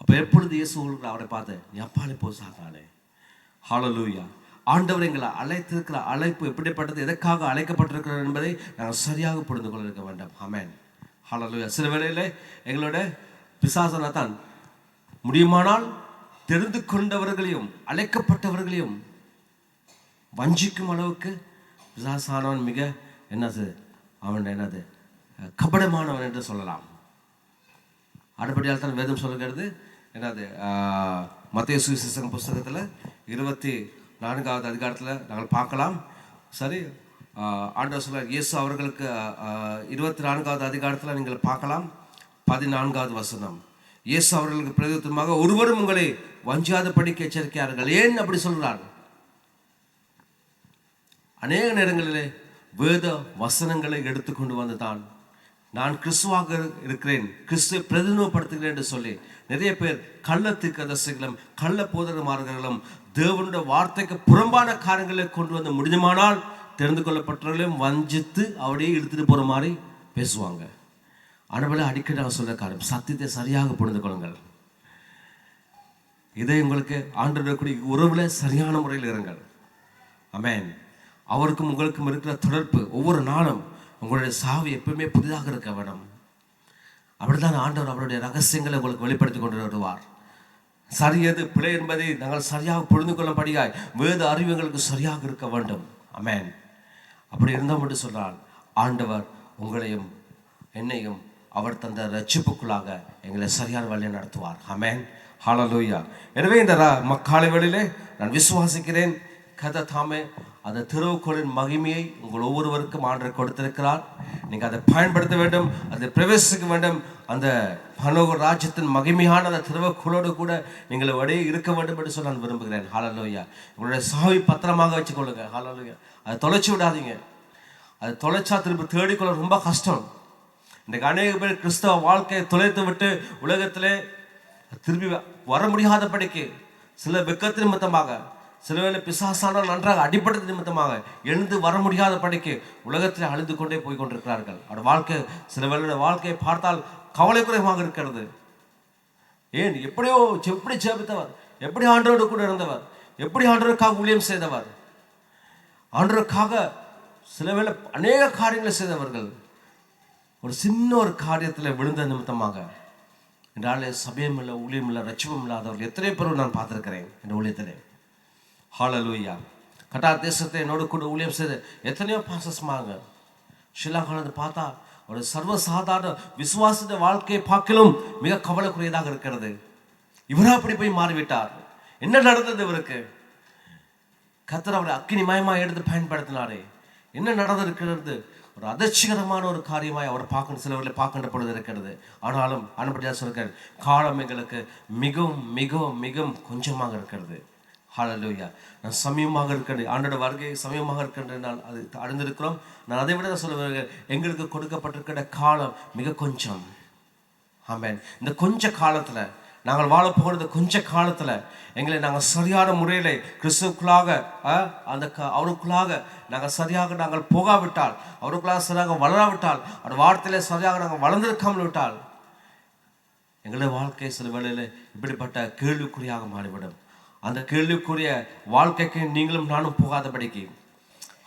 அப்போ எப்பொழுது இயேசு அவரை பார்த்து, நீ அப்பாலே போ சாத்தானே. ஹல்லேலூயா. ஆண்டவர் எங்களை அழைத்திருக்கிற அழைப்பு எப்படிப்பட்டது, எதற்காக அழைக்கப்பட்டிருக்கிறது என்பதை நாங்கள் சரியாக புரிந்து கொள்ள இருக்க வேண்டும். ஆமென். ஹல்லேலூயா. சில வேளையில் எங்களோட பிசாசனை தான் முடியுமானால் தெரிந்து கொண்டவர்களையும் அழைக்கப்பட்டவர்களையும் வஞ்சிக்கும் அளவுக்கு பிசாசானவன் மிக என்னது, அவன் என்னது கபடமானவன் என்று சொல்லலாம். அடுப்படியால் தான் வேதம் சொல்லுகிறது என்னது, மத்தேயு சுவிசேஷம் புஸ்தகத்தில் 24வது அதிகாரத்தில் நாங்கள் பார்க்கலாம். சரி, ஆண்டவர் சொல்றார், இயேசு அவர்களுக்கு 24வது அதிகாரத்தில் நீங்கள் பார்க்கலாம் 14வது வசனம். இயேசு அவர்களுக்கு பிரதியுத்தரமாக, ஒருவரும் உங்களை வஞ்சாதபடிக்கு எச்சரிக்கையார்கள். ஏன் அப்படி சொல்றார்? அநேக நேரங்களிலே வேத வசனங்களை எடுத்துக்கொண்டு வந்துதான் நான் கிறிஸ்துவாக இருக்கிறேன், கிறிஸ்துவை பிரதிநிதிப்படுத்துகிறேன் என்று சொல்லி நிறைய பேர் கள்ள தீர்க்கதரிசிகளும் கள்ள போதகமார்களும் தேவனுடைய வார்த்தைக்கு புறம்பான காரியங்களை கொண்டு வந்து முடியுமானால் தெரிந்து கொள்ளப்பட்டவர்களையும் வஞ்சித்து அவரையே இழுத்துட்டு போற மாதிரி பேசுவாங்க. ஆனால் அடிக்கடி நான் சொல்ற காரியம், சத்தியத்தை சரியாக புரிந்து கொள்ளுங்கள். இதை உங்களுக்கு ஆண்டவருடைய உறவுல சரியான முறையில் இருங்கள். ஆமென். அவருக்கும் உங்களுக்கும் இருக்கிற தொடர்பு ஒவ்வொரு நாளும் உங்களுடைய சாவி எப்பவுமே புதிதாக இருக்க வேண்டும். அப்படித்தான் ஆண்டவர் அவருடைய ரகசியங்களை உங்களுக்கு வெளிப்படுத்தி கொண்டு வருவார். சரியது பிழை என்பதை நாங்கள் சரியாக புரிந்து கொள்ளும்படியாய் வேத அறிவு எங்களுக்கு சரியாக இருக்க வேண்டும். ஆமென். அப்படி இருந்தோம் என்று சொன்னால் ஆண்டவர் உங்களையும் என்னையும் அவர் தந்த ரட்சிப்புக்குள்ளாக எங்களை சரியான வழியை நடத்துவார். ஆமென். ஹல்லேலூயா. எனவே இந்த காலை வேளையிலே நான் விசுவாசிக்கிறேன், கதை தாமே அந்த திருவுக்கோளின் மகிமையை உங்கள் ஒவ்வொருவருக்கும் ஆண்டவர் கொடுத்திருக்கிறார். நீங்கள் அதை பயன்படுத்த வேண்டும், அதை பிரவேசிக்க வேண்டும். அந்த பரலோக ராஜ்யத்தின் மகிமையான அந்த திருவுக்கோளோடு கூட நீங்கள் வழியே இருக்க வேண்டும் என்று சொல்ல நான் விரும்புகிறேன். ஹல்லேலூயா. உங்களுடைய சாவி பத்திரமாக வச்சுக்கொள்ளுங்க. ஹல்லேலூயா. அதை தொலைச்சி விடாதீங்க. அதை தொலைச்சா திரும்ப தேடிக்கொள்ள ரொம்ப கஷ்டம். இன்றைக்கு அநேக பேர் கிறிஸ்தவ வாழ்க்கையை தொலைத்து விட்டு உலகத்திலே திரும்பி வர முடியாதபடிக்கு சில வெக்கத்தின் நிமித்தமாக, சில வேளை பிசாசான நன்றாக அடிப்படை நிமித்தமாக எழுந்து வர முடியாத படிக்கு உலகத்தில் அழிந்து கொண்டே போய் கொண்டிருக்கிறார்கள். அவருடைய வாழ்க்கை சில வேளை வாழ்க்கையை பார்த்தால் கவலைக்குறைவாக இருக்கிறது. ஏன் எப்படி ஜெபித்தவர், எப்படி ஆண்டவரோடு கூட இருந்தவர், எப்படி ஆண்டவருக்காக ஊழியம் செய்தவர், ஆண்டவருக்காக சில வேளை அநேக காரியங்களை செய்தவர்கள் ஒரு சின்ன ஒரு காரியத்தில் விழுந்த நிமித்தமாக என்றாலே சபையும் இல்லை, ஊழியம் இல்லை, ரட்சிப்பும் இல்லாதவர்கள் எத்தனை பேரும் நான் பார்த்திருக்கிறேன் என் ஊழியத்திலே. ஹல்லேலூயா. கட்டார் தேசத்தை என்னோடு கூட ஊழியம் செய்து எத்தனையோ பாசஸ்மாங்க ஸ்ரீலங்காவில் பார்த்தா ஒரு சர்வசாதாரண விசுவாச வாழ்க்கையை பார்க்கலும் மிக கவலைக்குரியதாக இருக்கிறது. இவரா அப்படி போய் மாறிவிட்டார். என்ன நடந்தது இவருக்கு? கர்த்தர் அவரை அக்கினி மயமா எடுத்து பயன்படுத்தினாரே. என்ன நடந்திருக்கிறது? ஒரு அதிர்ச்சிகரமான ஒரு காரியமாய் அவர் பார்க்க சிலவர்களை பார்க்கின்ற பொழுது இருக்கிறது. ஆனாலும் அனுப்படியாக சொல்கிறேன், காலம் எங்களுக்கு மிகவும் மிகவும் மிகவும் கொஞ்சமாக இருக்கிறது. ஹல்லேலூயா. நான் சமயமாக இருக்கிறேன், ஆண்டோட வருகை சமயமாக இருக்கின்றேன், நான் அது அறிந்திருக்கிறோம். நான் அதை விட சொல்லுவேன், எங்களுக்கு கொடுக்கப்பட்டிருக்கிற காலம் மிக கொஞ்சம். ஆமென். இந்த கொஞ்ச காலத்துல நாங்கள் வாழப்போகிறது, கொஞ்ச காலத்துல எங்களை நாங்கள் சரியான முறையில கிறிஸ்துவுக்குள்ளாக அவருக்குள்ளாக நாங்கள் சரியாக நாங்கள் போகாவிட்டால், அவருக்குள்ளாக சரியாக வளராவிட்டால், அந்த வார்த்தையில சரியாக நாங்கள் வளர்ந்திருக்காமல் விட்டால் எங்களுடைய வாழ்க்கை சில வேளையில இப்படிப்பட்ட கேள்விக்குறியாக மாறிவிடும். அந்த கேள்விக்குரிய வாழ்க்கைக்கு நீங்களும் நானும் போகாதபடிக்கு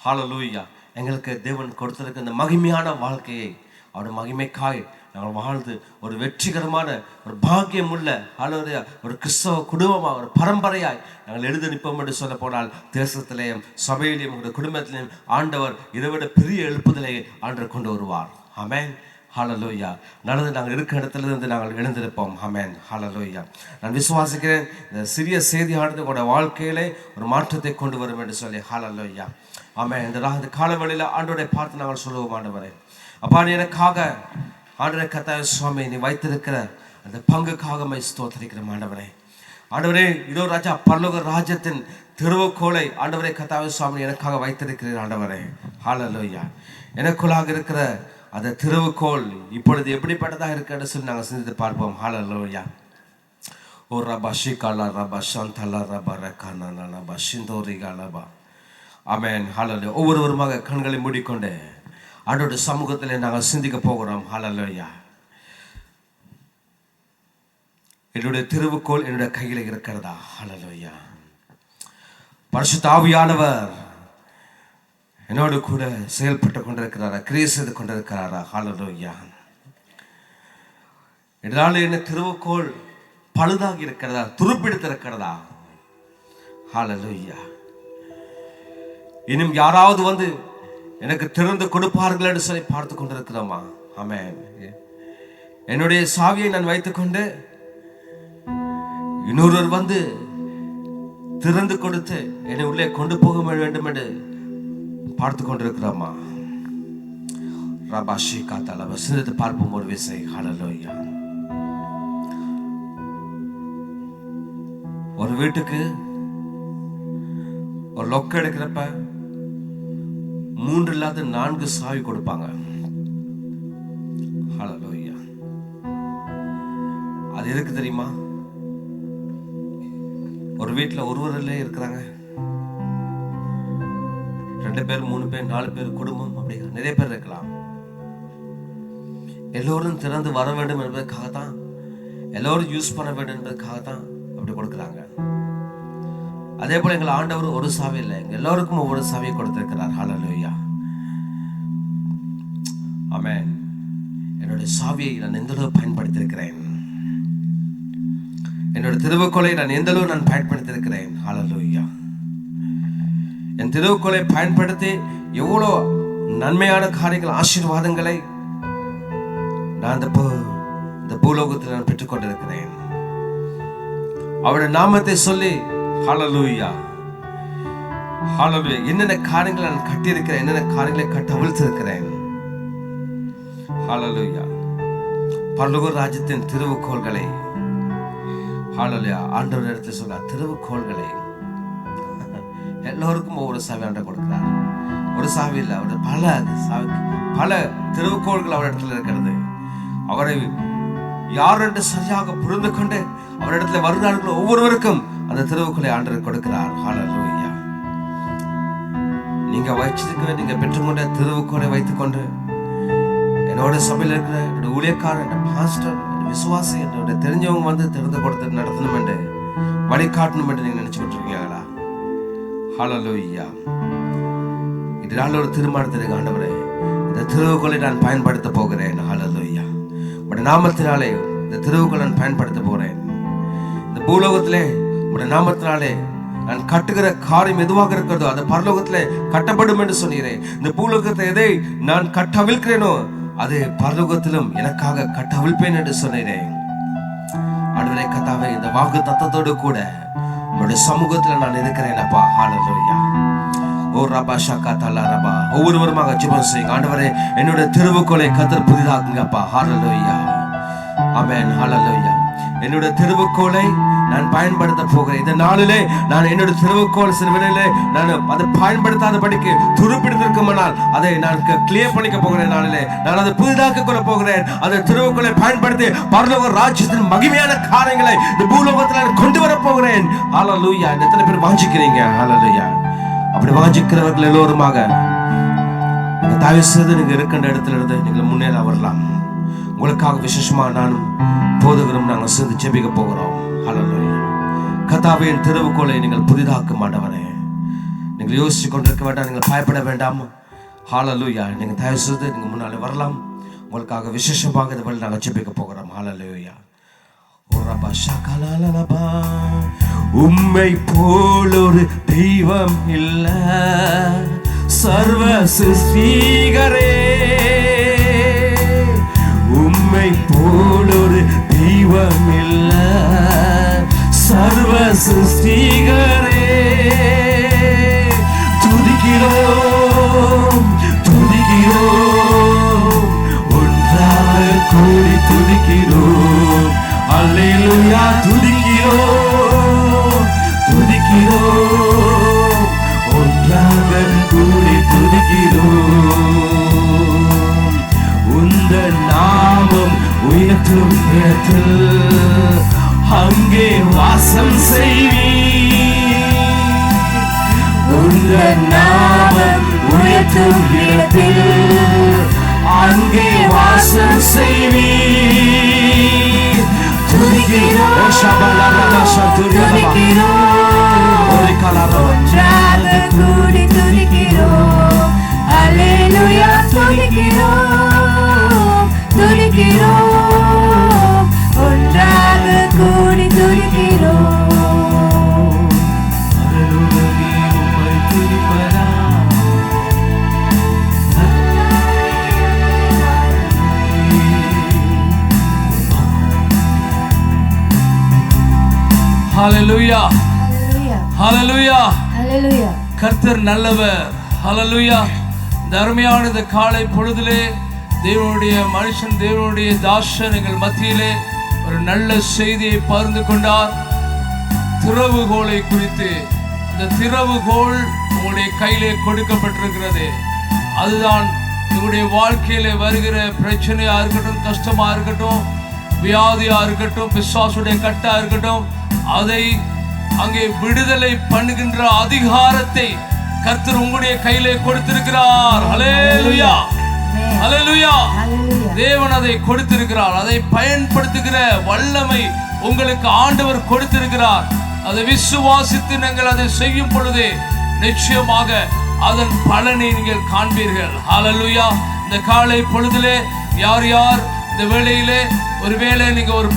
ஹல்லேலூயா எங்களுக்கு தேவன் கொடுத்திருக்க இந்த மகிமையான வாழ்க்கையை அவருடைய மகிமைக்காய் நாங்கள் வாழ்ந்து ஒரு வெற்றிகரமான ஒரு பாக்கியம் உள்ள ஹல்லேலூயா ஒரு கிறிஸ்தவ குடும்பமாக ஒரு பரம்பரையாய் நாங்கள் எழுத நிற்போம் என்று சொல்ல போனால் தேசத்திலேயும் சபையிலேயும் உங்களுடைய குடும்பத்திலேயும் ஆண்டவர் இதை விட பெரிய எழுப்புதலை ஆண்டவர் கொண்டு வருவார். ஆமென். ஹல்லேலூயா. நல்லது, நாங்கள் இருக்கிற இடத்துல இருந்து நாங்கள் எழுந்திருப்போம். ஆமென். ஹல்லேலூயா. நான் விசுவாசிக்கிறேன் இந்த சிறிய செய்தியானது உங்களோட வாழ்க்கையிலே ஒரு மாற்றத்தை கொண்டு வரும் என்று சொல்லி. ஹல்லேலூயா. ஆமென். இந்த காலவெளியில் ஆண்டவரை பார்த்து நாங்கள் சொல்லுவோம், ஆண்டவரே அப்பா நீ எனக்காக ஆண்டவரே கர்த்தாவே சுவாமி நீ வைத்திருக்கிற அந்த பங்குக்காக ஸ்தோத்திரிக்கிறேன் ஆண்டவரே. ஆண்டவரே இதோ ராஜா பரலோக ராஜ்யத்தின் திருவுக்கோளை ஆண்டவரே கர்த்தாவே சுவாமி எனக்காக வைத்திருக்கிறேன் ஆண்டவரே. ஹல்லேலூயா. எனக்குள்ளாக இருக்கிற அந்த திருவுக்கோள் இப்பொழுது எப்படிப்பட்டதாக இருக்கிறது சொல்லி நாங்கள் சிந்தித்து பார்ப்போம். ஹல்லேலூயா. ஓ ரபா ஷிகாலா ரபா ஷந்தலா ரபா ரகானா ரபா ஷிந்தோரிகாலபா. ஆமென். ஹல்லேலூயா. ஒவ்வொருவருமாக கண்களை மூடிக்கொண்டு ஆண்டவருடைய சமூகத்தில் நாங்கள் சிந்திக்க போகிறோம். ஹல்லேலூயா. என்னுடைய திருவுக்கோள் என்னுடைய கையில் இருக்கிறதா? ஹல்லேலூயா. பரிசுத்த ஆவியானவர் என்னோடு கூட செயல்பட்டு கொண்டிருக்கிறாரா, கிரியை செய்து கொண்டிருக்கிறாரா? ஹல்லேலூயா. இதனால என்ன திருவுக்கோள் பழுதாகி இருக்கிறதா, துருப்பிடித்திருக்கிறதா? ஹல்லேலூயா. இன்னும் யாராவது வந்து எனக்கு திறந்து கொடுப்பார்கள் என்று சொல்லி பார்த்து கொண்டிருக்கிறோமா? ஆமென். என்னுடைய சாவியை நான் வைத்துக்கொண்டு இன்னொருவர் வந்து திறந்து கொடுத்து என்னை உள்ளே கொண்டு போக வேண்டும் என்று பார்த்து கொண்டிருக்கிறோமா? ரபாஷி காத்தால சிந்தித்து பார்ப்போம் ஒரு விசை. ஹல்லேலூயா. ஒரு வீட்டுக்கு ஒரு லொக்க எடுக்கிறப்ப 3 இல்லாத 4 சாவி கொடுப்பாங்க. ஹல்லேலூயா. அது எதுக்கு தெரியுமா? ஒரு வீட்டில் ஒருவரிலே இருக்கிறாங்க, 2 பேர் 3 பேர் 4 பேர் குடும்பம், அப்படி நிறைய பேர் இருக்கலாம். எல்லோரும் திறந்து வர வேண்டும் என்பதற்காகத்தான், எல்லோரும் யூஸ் பண்ண வேண்டும் என்பதற்காகத்தான் அப்படி கொடுக்குறாங்க. அதே போல எங்கள் ஆண்டவர் ஒரு சாவி இல்லை, எங்க எல்லோருக்கும் ஒவ்வொரு சாவியை கொடுத்திருக்கிறார். ஹல்லேலூயா. ஆமென். என்னுடைய சாவியை நான் எந்த அளவு பயன்படுத்தியிருக்கிறேன், என்னோட திருவுக்கோலை நான் எந்த அளவு நான் பயன்படுத்தியிருக்கிறேன். ஹல்லேலூயா. என் திருவுக்கோலை பயன்படுத்தி எவ்வளோ நன்மையான காரியங்கள், ஆசீர்வாதங்களை நான் இந்த பூலோகத்தில் நான் பெற்றுக்கொண்டிருக்கிறேன். அவருடைய நாமத்தை சொல்லி ஹல்லேலூயா, ஹல்லேலூயா. என்னென்ன காரியங்களை நான் கட்டியிருக்கிறேன், என்னென்ன காரியங்களை கட்டவிழ்த்திருக்கிறேன். ஹல்லேலூயா. பரலோக ராஜ்யத்தின் திருவுக்கோள்களை ஹல்லேலூயா ஆண்டவர் எடுத்து சொன்னார். திருவுக்கோள்களை எல்லோருக்கும் ஒவ்வொரு சாவி ஆண்டவர் கொடுக்கிறார். ஒரு சாவி இல்லை, அவருடைய பல திருவுக்கோள்கள் அவர் இடத்துல இருக்கிறது. அவரை யார் என்று சரியாக புரிந்து கொண்டு அவரிடத்துல வருகிறார்கள் ஒவ்வொருவருக்கும் அந்த திருவுக்களை ஆண்டவர் கொடுக்கிறார். ஹல்லேலூயா. நீங்க வச்சிருக்க, நீங்க பெற்றுக்கொண்ட திருவுக்கோளை வைத்துக்கொண்டு என்னோட சபையில் இருக்கிற என்னோட ஊழியக்காரர், என்னோட பாஸ்டர், என்னோட விசுவாசி, என்னோட தெரிஞ்சவங்க வந்து திறந்து கொடுத்து நடத்தணும் என்று வழிகாட்டணும் என்று நீங்க நினைச்சுக்கிட்டு இருக்கீங்களா? ஹல்லேலூயா. இதனால ஒரு தீர்மானத்திற்கு ஆண்டவரே, இந்த திருவுக்கோளை நான் பயன்படுத்த போகிறேன். ஹல்லேலூயா. உடைய நாமத்தினாலே இந்த திருவுக்களை நான் பயன்படுத்த போறேன். இந்த பூலோகத்திலே உடைய நாமத்தினாலே நான் கட்டுகிற காரியம் எதுவாக இருக்கிறதோ அது பரலோகத்திலே கட்டப்படும் என்று சொன்னீரேன். இந்த பூலோகத்தை எதை நான் கட்டவிழ்க்கிறேனோ அது பரலோகத்திலும் எனக்காக கட்டவிழ்ப்பேன் என்று சொன்னீரேன். ஆண்டவரே கர்த்தாவே, இந்த வாக்கு தத்தத்தோடு கூட உங்களுடைய சமூகத்தில் நான் இருக்கிறேன் அப்பா. ஹல்லேலூயா. ஓ ரபா ஷக்கா தல்லா ரபா. ஒவ்வொருவருமாக ஜெபம் செய்யுங்க. ஆண்டவரே, என்னோட திருவுக்கோளை கர்த்தர் புதிதாக்குங்கப்பா. ஹல்லேலூயா. ஆமென். ஹல்லேலூயா. என்னோட திருவுக்கோளை நான் பயன்படுத்த போகிறேன். இந்த நாளிலே நான் என்னோட திருவுக்கோள் சிறுவனிலே நான் அதை பயன்படுத்தாதபடிக்கு துருப்பிடித்திருக்குமானால் அதை நான் கிளியர் பண்ணிக்க போகிறேன். நாளிலே நான் அதை புதிதாக்க கொள்ள போகிறேன். அந்த திருவுக்கோளை பயன்படுத்தி பரலோக ராஜ்யத்தின் மகிமையான காரியங்களை இந்த பூலோகத்தில் கொண்டு வர போகிறேன். ஹல்லேலூயா. எத்தனை பேர் வாஞ்சிக்கிறீங்க? ஹல்லேலூயா. அப்படி வாஞ்சிக்கிறவர்கள் எல்லோருமாக நீங்க தயவு செய்து நீங்க இருக்கின்ற இடத்துல இருந்து நீங்கள் முன்னேற வரலாம். உங்களுக்காக விசேஷமா நானும் போதுகிறோம், நாங்கள் சேர்ந்து ஜெபிக்க போகிறோம். ஹல்லேலூயா. கர்த்தாவே, என் திருவுக்கோளை நீங்கள் புதிதாக்க மாட்டவரே, நீங்கள் யோசிச்சு கொண்டிருக்க வேண்டாம், நீங்கள் பயப்பட வேண்டாம். ஹல்லேலூயா. நீங்க தயவு செய்து நீங்க முன்னாலே வரலாம். உங்களுக்காக விசேஷமாக இந்த வேளை நாங்கள் ஜெபிக்க போகிறோம். ஹல்லேலூயா. உம்மை போல் ஒரு தெய்வம் இல்ல, சர்வ சிருஷ்டிகரே. உம்மை போல் ஒரு தெய்வம் இல்ல, சர்வ சிருஷ்டிகரே. துதிக்கிறோம் துதிக்கிறோம், ஒன்றாக கூடி துதிக்கிறோம். அல்லேலூயா. துதிக்கிறோம் துதிக்கிறோம், ஒன்றாக கூடி துதிக்கிறோம். உந்தன் நாமம் உயர்த்தும் இடத்தில் அங்கே வாசம் செய்வீர். உந்தன் நாமம் உயர்த்தும் இடத்தில் அங்கே வாசம் செய்வீர். துதிக்கிறோம் ஒன்றாக கூடி துதிக்கிறோம். அல்லேலூயா. துதிக்கிறோம் துதிக்கிறோம், ஒன்றாக கூடி துதிக்கிறோம். ஹல்லேலூயா. ஹல்லேலூயா. ஹல்லேலூயா. கர்த்தர் நல்லவர். ஹல்லேலூயா. இந்த அருமையான இந்த காலை பொழுதிலே தேவனுடைய மனுஷன், தேவனுடைய தாசன் எங்கள் மத்தியிலே ஒரு நல்ல செய்தியை பகிர்ந்து கொண்டார். திறவுகோலை குறித்து. இந்த திறவுகோல் உங்களுடைய கையிலே கொடுக்கப்பட்டிருக்கிறது. அதுதான் உங்களுடைய வாழ்க்கையில வருகிற பிரச்சனையா இருக்கட்டும், கஷ்டமா இருக்கட்டும், வியாதியா இருக்கட்டும், பிசாசுடைய கட்டா இருக்கட்டும், அதை அங்கே விடுதலை பண்ணுகின்ற அதிகாரத்தை கர்த்தர் உங்களுடைய கையிலே கொடுத்திருக்கிறார். ஹல்லேலூயா, ஹல்லேலூயா. தேவன் அதை கொடுத்திருக்கிறார். அதை பயன்படுத்துகிற வல்லமை உங்களுக்கு ஆண்டவர் கொடுத்திருக்கிறார். அதை விசுவாசித்து நீங்கள் அதை செய்யும் பொழுது நிச்சயமாக அதன் பலனை நீங்கள் காண்பீர்கள். ஹல்லேலூயா. இந்த காலை பொழுதிலே யார் யார் இந்த வேளையிலே ஒருவேளை நீங்க ஒரு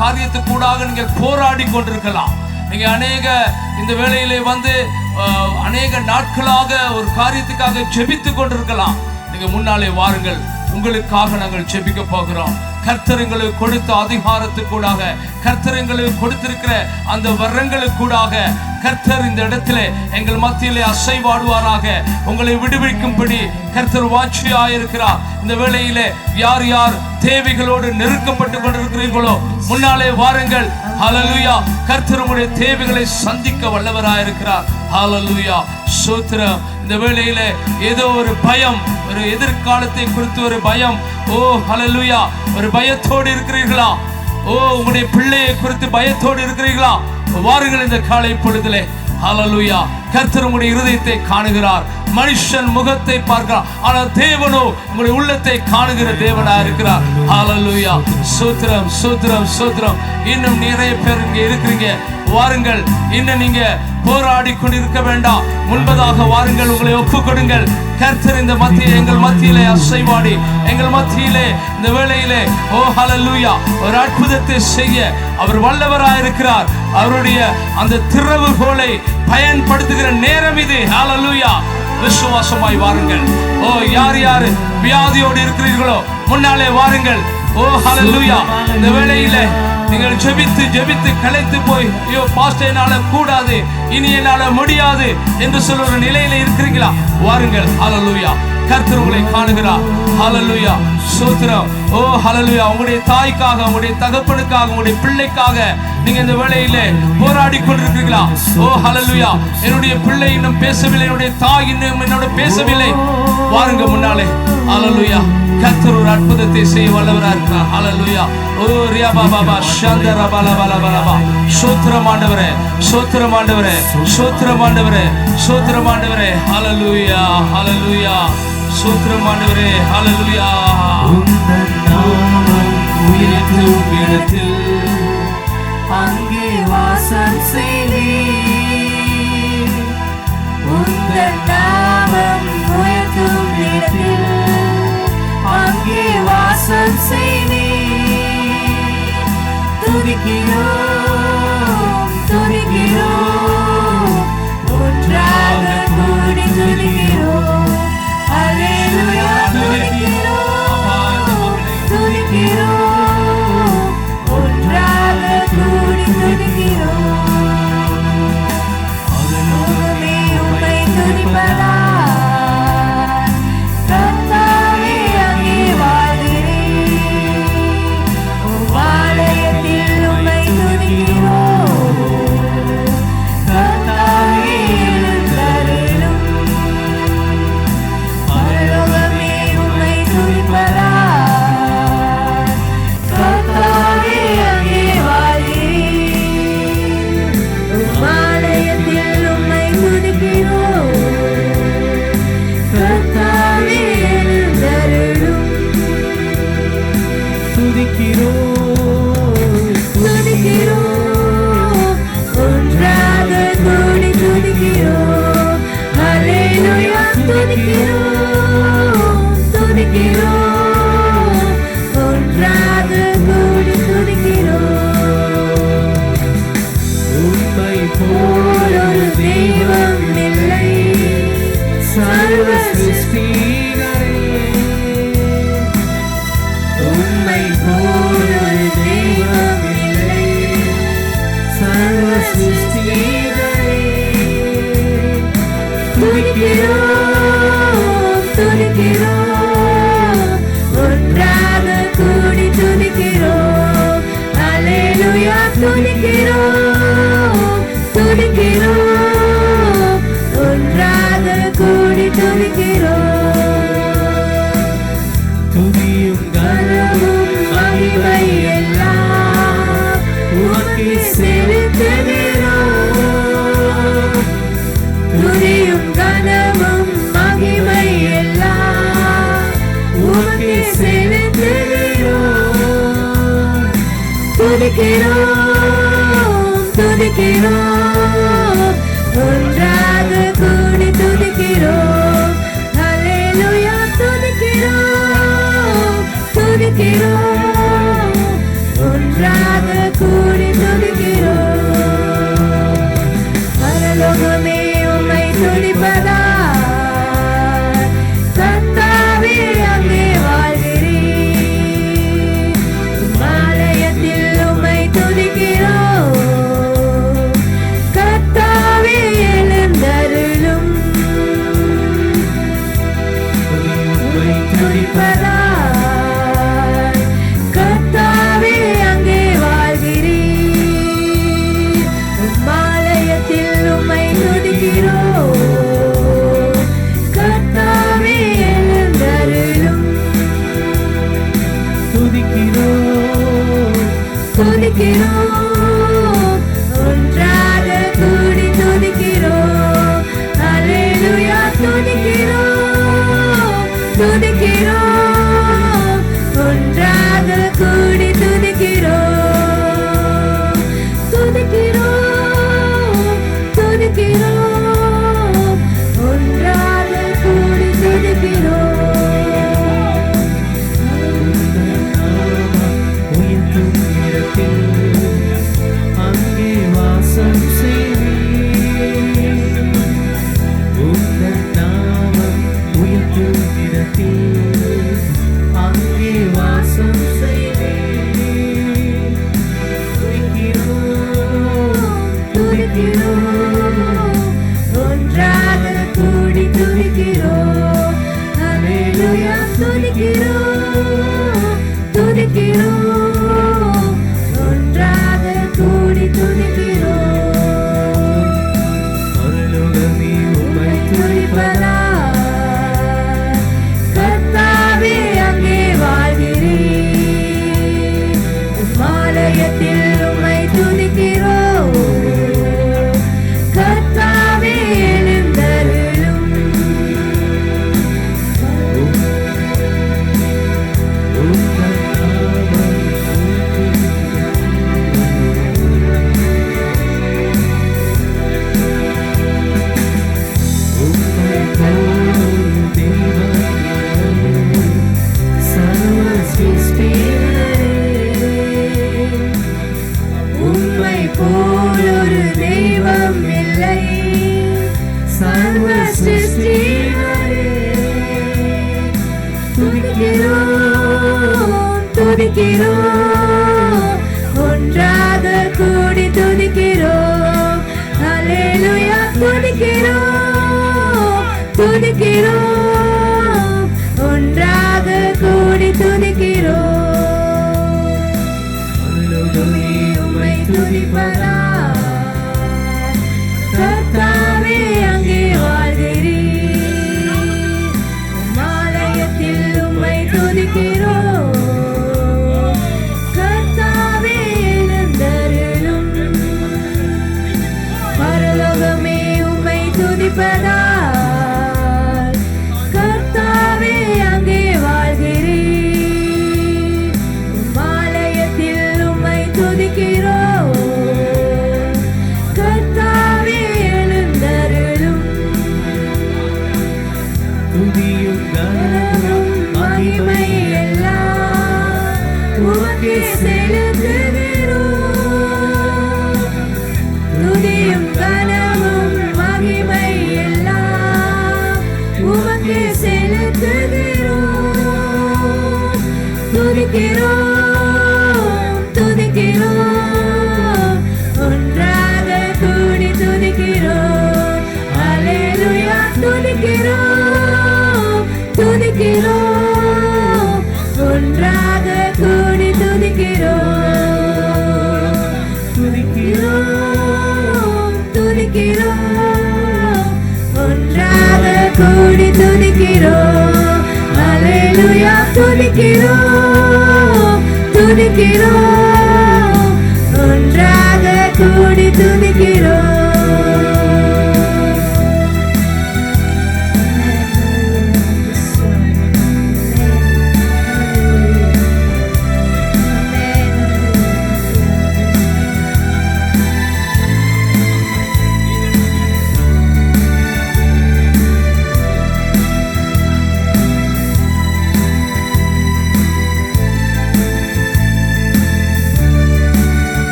காரியத்துக்கூடாக நீங்கள் போராடி கொண்டிருக்கலாம். நீங்க அநேக இந்த வேளையிலே வந்து அநேக நாட்களாக ஒரு காரியத்துக்காக ஜெபித்து கொண்டிருக்கலாம். நீங்க முன்னாலே வாருங்கள், உங்களுக்காக நாங்கள் ஜெபிக்க போகிறோம். கர்த்தர் எங்களுக்கு கொடுத்த அதிகாரத்துக்கூடாக, கர்த்தர் எங்களுக்கு கொடுத்திருக்கிற அந்த வரங்களுக்கூடாக கர்த்தர் இந்த இடத்திலே எங்கள் மத்தியிலே அசைவாடுவாராக. உங்களை விடுவிக்கும்படி கர்த்தர் வாஞ்சியாயிருக்கிறார். இந்த வேளையிலே யார் யார் தேவைகளோடு நெருக்கப்பட்டு கொண்டிருக்கிறீர்களோ முன்னாலே வாருங்கள். ஹல்லேலூயா. கர்த்தர் உங்களுடைய தேவைகளை சந்திக்க வல்லவராயிருக்கிறார். ஹல்லேலூயா. ஸ்தோத்திரம். இந்த வேளையிலே ஏதோ ஒரு பயம், ஒரு எதிர்காலத்தை குறித்து ஒரு பயம், ஓ ஹல்லேலூயா, ஒரு பயத்தோடு இருக்கிறீர்களா? ஓ உங்களுடைய பிள்ளையை குறித்து பயத்தோடு இருக்கிறீர்களா? வாருங்கள் இந்த காலை பொழுதிலே. ஹல்லேலூயா. கர்த்தர் உங்களுடைய இருதயத்தை காணுகிறார். மனுஷன் முகத்தை பார்க்கிறார், ஆனால் தேவனோ உங்களுடைய உள்ளத்தை காணுகிற தேவனா இருக்கிறார். ஹல்லேலூயா. ஸ்தோத்திரம், ஸ்தோத்திரம், ஸ்தோத்திரம். இன்னும் நிறைய பேர் இங்கே இருக்கிறீங்க. வாருங்கள். இன்னும் நீங்க போராடி கொண்டிருக்க வேண்டாம். முன்பதாக வாருங்கள், உங்களை ஒப்புக் கொடுங்கள். கர்த்தர் இந்த எங்கள் மத்தியிலே அசைவாடி, எங்கள் மத்தியிலே இந்த வேளையிலே ஓ ஹல்லேலூயா ஒரு அற்புதத்தை செய்ய அவர் வல்லவராயிருக்கிறார். அவருடைய அந்த திறவுகோலை பயன்படுத்துகிற நேரம் இது. ஹல்லேலூயா. விசுவாசமாய் வாருங்கள். ஓ யார் யார் வியாதியோடு இருக்கிறீர்களோ முன்னாலே வாருங்கள். ஓ ஹல்லேலூயா. இந்த வேளையிலே நீங்கள் ஜெபித்து ஜெபித்து களைத்து போய், ஐயோ பாஸ்டர் என்னால கூடாது, இனி என்னால முடியாது என்று சொல்ற ஒரு நிலையில இருக்கிறீங்களா? வாருங்கள். ஹல்லேலூயா. கர்த்தர் உங்களை காணுகிறார். ஹல்லேலூயா. ஸ்தோத்திரம். ஓ ஹல்லேலூயா. உங்களுடைய தாய்க்காக, உங்களுடைய தகப்பனுக்காக, உங்களுடைய பிள்ளைக்காக நீங்க இந்த வேளையிலே போராடி கொண்டிருக்கிறீர்களா? ஓ ஹல்லேலூயா. என்னுடைய பிள்ளை இன்னும் பேசவில்லை, என்னுடைய தாய் இன்னும் என்னோட பேசவில்லை. வாருங்க முன்னாலே. ஹல்லேலூயா. கர்த்தர் ஒரு அற்புதத்தை செய்ய வல்லவராக இருக்கிறார். ஹல்லேலூயா. ஓ ரியா பாபா ஷந்தர பல பல பலபா. ஸ்தோத்திரம் ஆண்டவரே, ஸ்தோத்திரம் ஆண்டவரே, ஸ்தோத்திரம் ஆண்டவரே, ஸ்தோத்திரம் ஆண்டவரே. ஹல்லேலூயா, ஹல்லேலூயா. ஸ்தோத்திரம் ஆண்டவரே. ஹல்லேலூயா. உந்தன் நாமம் உயர்த்தும் இடத்தில் அங்கே வாசம் செய்வீர். உந்தன் நாமம் உயர்த்தும் இடத்தில் அங்கே வாசம் செய்வீர். துதிக்கிறோம், துதிக்கிறோம், ஒன்றாக கூடி துதிக்கிறோம். ஹல்லேலூயா. துதிக்கிறோம், துதிக்கிறோம், ஒன்றாக கூடி துதிக்கிறோம். உம்மை உம்மை துதிப்பதால் கர்த்தாவே அங்கே வாழ்கிறேன். உம் ஆலயத்தில் உம்மை துதிக்கிறோம். கர்த்தாவே எழுந்தருளும். பரலோகமே உம்மை துதிப்பதால் கர்த்தாவே அங்கே வாழ்கிறேன். உம் ஆலயத்தில் உம்மை துதிக்கிறோம். கர்த்தாவே எழுந்தருளும். துதிக்கிறோம், துதிக்கிறோம், ஒன்றாக கூடி துதிக்கிறோம். ஹல்லேலூயா. துதிக்கிறோம், துதிக்கிறோம், ஒன்றாக கூடி துதிக்கிறோம். உம்மை போல் ஒரு தெய்வம் இல்லை சர்வ சிருஷ்டிகளே. உம்மை போல் ஒரு தெய்வம் இல்லை சர்வ சிருஷ்டிகளே. துதிக்கிறோம், துதிக்கிறோம், ஒன்றாக கூடி துதிக்கிறோம். ஹல்லேலூயா. துதிக்கிறோம், துதிக்கிறோம், ஒன்றாக கூடி துதிக்கிறோம். துதியும் கனமும் மகிமை எல்லாம் உமக்கே செலுத்துகிறோம். துதியும் கனமும் மகிமை எல்லாம் உமக்கே செலுத்துகிறோம். துதிக்கிறோம் துதிக்கிறோம் ஒன்றாக கூடி துதிக்கிறோம். ஹல்லேலூயா துதிக்கிறோம் துதிக்கிறோம் ஒன்றாக கூடி துதிக்கிறோம். பரலோகமே உம்மை துதிப்பதால் கர்த்தாவே அங்கே வாழ்கிறீர். ஆலயத்தில் உம்மை துதிக்கிறோம். கர்த்தாவே எழுந்தருளும். உம்மை துதிப்பதால் கர்த்தாவே அங்கே வாழ்கிறீர். ஆலயத்தில் உம்மை துதிக்கிறோம். கர்த்தாவே எழுந்தருளும். துதிக்கிறோம் துதிக்கிறோம் ஒன்றாக கூடி துதிக்கிறோம். ஹல்லேலூயா துதிக்கிறோம் துதிக்கிறோம் ஒன்றாக கூடி துதிக்கிறோம். துதிக்கிறோம் துதிக்கிறோம் ஒன்றாக கூடி துதிக்கிறோம். உயர்த்தும் இடத்தில் அங்கே வாசம் செய்வீர். உந்தன் நாமம் உயர்த்தும் இடத்தில் அங்கே வாசம் செய்வீர். துதிக்கிறோம் துதிக்கிறோம் ஒன்றாக கூடி துதிக்கிறோம். ஹல்லேலூயா துதிக்கிறோம் துதிக்கிறோம் ஒன்றாக கூடி துதிக்கிறோம். பரலோகமே உம்மை துதிப்பதால் கர்த்தாவே அங்கே வாழ்கிறீர். ஆலயத்தில் உம்மை துதிக்கிறோம். கர்த்தாவே எழுந்தருளும். உம்மை போல் ஒரு தெய்வம் இல்லை. சர்வ சிருஷ்டிகரே துதிக்கிறோம் துதிக்கிறோம் ஒன்றாக கூடி துதிக்கிறோம். ஹல்லேலூயா துதிக்கிறோம் துதிக்கிறோம் ஒன்றாக கூடி துதிக்கிறோம். பரலோகமே உம்மை துதிப்பதால் கர்த்தாவே அங்கே வாழ்கிறீர். ஆலயத்தில் உம்மை துதிக்கிறோம். கர்த்தாவே எழுந்தருளும். பரலோகமே உம்மை துதிப்பதால் கர்த்தாவே அங்கே வாழ்கிறீர். ஆலயத்தில் உம்மை துதிக்கிறோம். கர்த்தாவே எழுந்தருளும். துதியும் கனமும் மகிமை எல்லாம் உமக்கே செலுத்துகிறோம். துதியும் கனமும் மகிமை எல்லாம் உமக்கே செலுத்துகிறோம். துதிக்கிறோம் துதிக்கிறோம் ஒன்றாக கூடி துதிக்கிறோம். ஹல்லேலூயா துதிக்கிறோம் துதிக்கிறோம் ஒன்றாக கூடி துதிக்கிறோம். துதிக்கிறோம் துதிக்கிறோம் ஒன்றாக கூடி துதிக்கிறோம். ஹல்லேலூயா துதிக்கிறோம் துதிக்கிறோம் துதிக்கிறோம் ஒன்றாக கூடி துதிக்கிறோம்.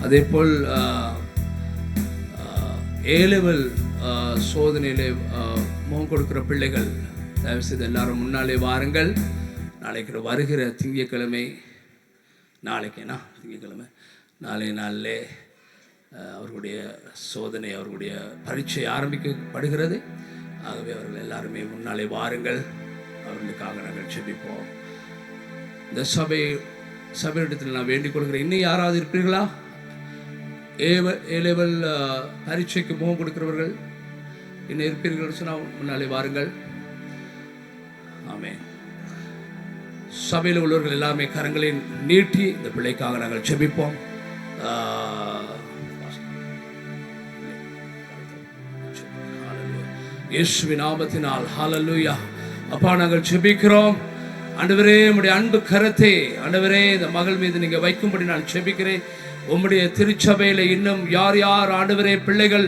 அதேபோல் ஏலெவல் சோதனையிலே முகம் கொடுக்கிற பிள்ளைகள் தயவுசெய்து எல்லாரும் முன்னாலே வாருங்கள். நாளைக்கு வருகிற திங்கட்கிழமை திங்கட்கிழமை நாளை நாளிலே அவர்களுடைய சோதனை அவர்களுடைய பரீட்சை ஆரம்பிக்கப்படுகிறது. ஆகவே அவர்கள் எல்லாருமே முன்னாலே வாருங்கள். அவர்களுக்காக நாங்கள் செபிப்போம். இந்த சபையிடத்தில் நான் வேண்டிக் கொள்கிறேன். இன்னும் யாராவது இருப்பீர்களா? ஏலெவல் பரீட்சைக்கு முகம் கொடுக்கிறவர்கள் இன்னும் இருப்பீர்கள் சொன்னால் முன்னாலே வாருங்கள். ஆமென். சபையில் உள்ளவர்கள் எல்லாமே கரங்களை நீட்டி இந்த பிள்ளைக்காக நாங்கள் ஜெபிப்போம். இயேசுவின் நாமத்தினால் ஹல்லேலூயா. அப்பா நாங்கள் ஜெபிக்கிறோம். ஆண்டவரே உம்முடைய அன்பு கரத்தை ஆண்டவரே இந்த மகள் மீது நீங்க வைக்கும்படி நான் ஜெபிக்கிறேன். உம்முடைய திருச்சபையில இன்னும் யார் யார் ஆண்டவரே பிள்ளைகள்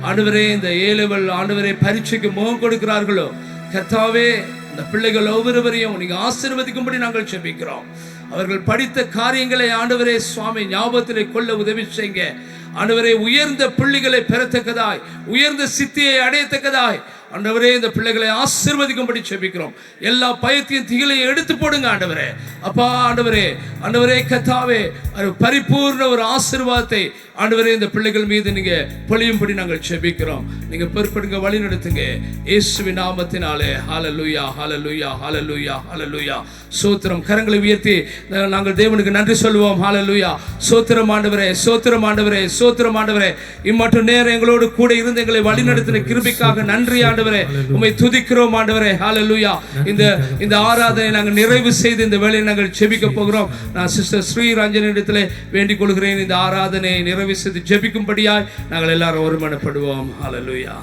ஆண்டவரே இந்த ஏலெவல் ஆண்டவரே பரீட்சைக்கு முகம் கொடுக்கிறார்களோ கர்த்தாவே இந்த பிள்ளைகள் ஒவ்வொருவரையும் நீங்க ஆசீர்வதிக்கும்படி நாங்கள் ஜெபிக்கிறோம். அவர்கள் படித்த காரியங்களை ஆண்டவரே சுவாமி ஞாபகத்திலே கொள்ள உதவி செய்யுங்க. ஆண்டவரே உயர்ந்த புள்ளிகளை பெறத்தக்கதாய் உயர்ந்த சித்தியை அடையத்தக்கதாய் ஆண்டவரே இந்த பிள்ளைகளை ஆசீர்வதிக்கும்படி ஜெபிக்கிறோம். எல்லா பயத்தையும் திகிலையும் எடுத்து போடுங்க ஆண்டவரே. அப்பா ஆண்டவரே கர்த்தாவே பரிபூர்ண ஒரு ஆசீர்வாதத்தை ஆண்டவரே இந்த பிள்ளைகள் மீது நீங்க பொழியும்படி நாங்கள் ஜெபிக்கிறோம். நீங்க பொறுப்படுங்க, வழி நடத்துங்க இயேசுவின் நாமத்தினாலே. ஹல்லேலூயா ஹல்லேலூயா ஹல்லேலூயா ஹல்லேலூயா. ஸ்தோத்திரம். கரங்களை உயர்த்தி நாங்கள் தேவனுக்கு நன்றி சொல்லுவோம். ஹல்லேலூயா. ஸ்தோத்திரம் ஆண்டவரே, ஸ்தோத்திரம் ஆண்டவரே, ஸ்தோத்திரம் ஆண்டவரே. இம்மட்டும் நேரம் எங்களோடு கூட இருந்து எங்களை வழி நடத்தின கிருபைக்காக நன்றி ஆண்டவரே. உம்மை துதிக்கிறோம் ஆண்டவரே. ஹல்லேலூயா. இந்த ஆராதனை நாங்கள் நிறைவு செய்து இந்த வேளையை நாங்கள் ஜெபிக்க போகிறோம். நான் சிஸ்டர் ஸ்ரீரஞ்சனி இடத்திலே வேண்டிக் கொள்கிறேன். இந்த ஆராதனையை நிறைவு செய்து ஜெபிக்கும்படியாய் நாங்கள் எல்லாரும் ஒருமனப்படுவோம். ஹல்லேலூயா.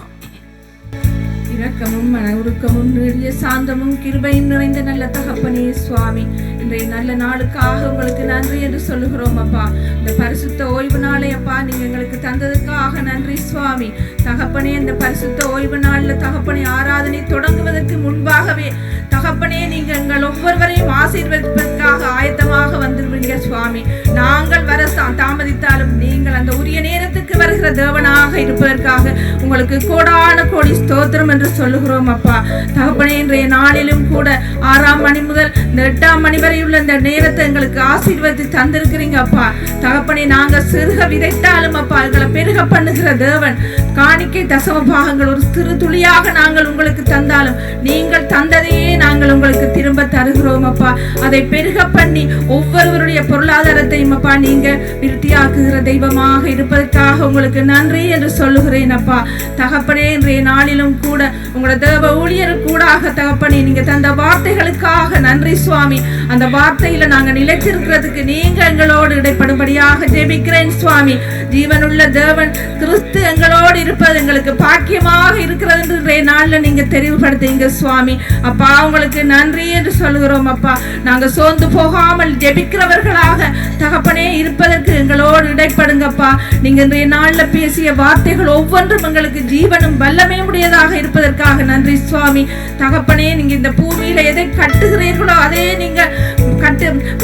இரக்கமும் மன உருக்கமும் நீடிய சாந்தமும் கிருபையும் நிறைந்த நல்ல தகப்பனே சுவாமி, இன்றைய நல்ல நாளுக்காக உங்களுக்கு நன்றி என்று சொல்லுகிறோம் அப்பா. இந்த பரிசுத்த ஓய்வு நாளை அப்பா நீங்க எங்களுக்கு தந்ததுக்காக நன்றி சுவாமி. தகப்பனே இந்த பரிசுத்த ஓய்வு நாளில் தகப்பனே ஆராதனை தொடங்குவதற்கு முன்பாகவே தகப்பனே நீங்க எங்கள் ஒவ்வொருவரையும் ஆசீர்வதிப்பதற்காக ஆயத்தமாக வந்துருவீங்க சுவாமி. நாங்கள் வர தாமதித்தாலும் நீங்கள் அந்த உரிய நேரத்துக்கு வருகிற தேவனாக இருப்பதற்காக உங்களுக்கு கோடான கோடி ஸ்தோத்திரம் என்று சொல்லுகிறோம் அப்பா. தகப்பனே இன்றைய நாளிலும் கூட 6 மணி முதல் இந்த 8 மணி வரை உள்ள இந்த நேரத்தை எங்களுக்கு ஆசீர்வதித்து தந்திருக்கிறீங்க அப்பா. தகப்பனே நாங்க சிறுக விதைத்தாலும் அப்பா எங்களை பெருக பண்ணுகிற தேவன். காணிக்கை தசம பாகங்கள் ஒரு சிறு துளியாக நாங்கள் உங்களுக்கு தந்தாலும் நீங்கள் தந்ததையே நாங்கள் உங்களுக்கு திரும்ப தருகிறோம் அப்பா. அதை பெருக பண்ணி ஒவ்வொருவருடைய பொருளாதாரத்தையும் அப்பா நீங்க விருத்தியாக்குகிற தெய்வமாக இருப்பதற்காக உங்களுக்கு நன்றி என்று சொல்லுகிறேன் அப்பா. தகப்பனே இன்றைய நாளிலும் கூட உங்களோட தேவ ஊழியர் கூடாக தகப்பனே நீங்க தந்த வார்த்தைகளுக்காக நன்றி சுவாமி. அந்த வார்த்தையில நாங்க நிலைத்திருக்கிறதுக்கு நீங்க எங்களோடு இடைப்படும்படியாக ஜெபிக்கிறேன் சுவாமி. ஜீவனுள்ள தேவன் கிறிஸ்து எங்களோடு இருப்பது எங்களுக்கு பாக்கியமாக இருக்கிறது என்று இன்றைய நாள்ல நீங்க தெரிவுபடுத்தீங்க சுவாமி. அப்பா உங்களுக்கு நன்றி என்று சொல்கிறோம் அப்பா. நாங்க சோர்ந்து போகாமல் ஜெபிக்கிறவர்களாக தகப்பனே இருப்பதற்கு எங்களோடு இடைப்படுங்கப்பா. நீங்க இன்றைய நாள்ல பேசிய வார்த்தைகள் ஒவ்வொன்றும் எங்களுக்கு ஜீவனும் வல்லமை உடையதாக இருப்பதற்காக நன்றி சுவாமி. தகப்பனே நீங்க இந்த பூமியில எதை கட்டுகிறீர்களோ அதே நீங்க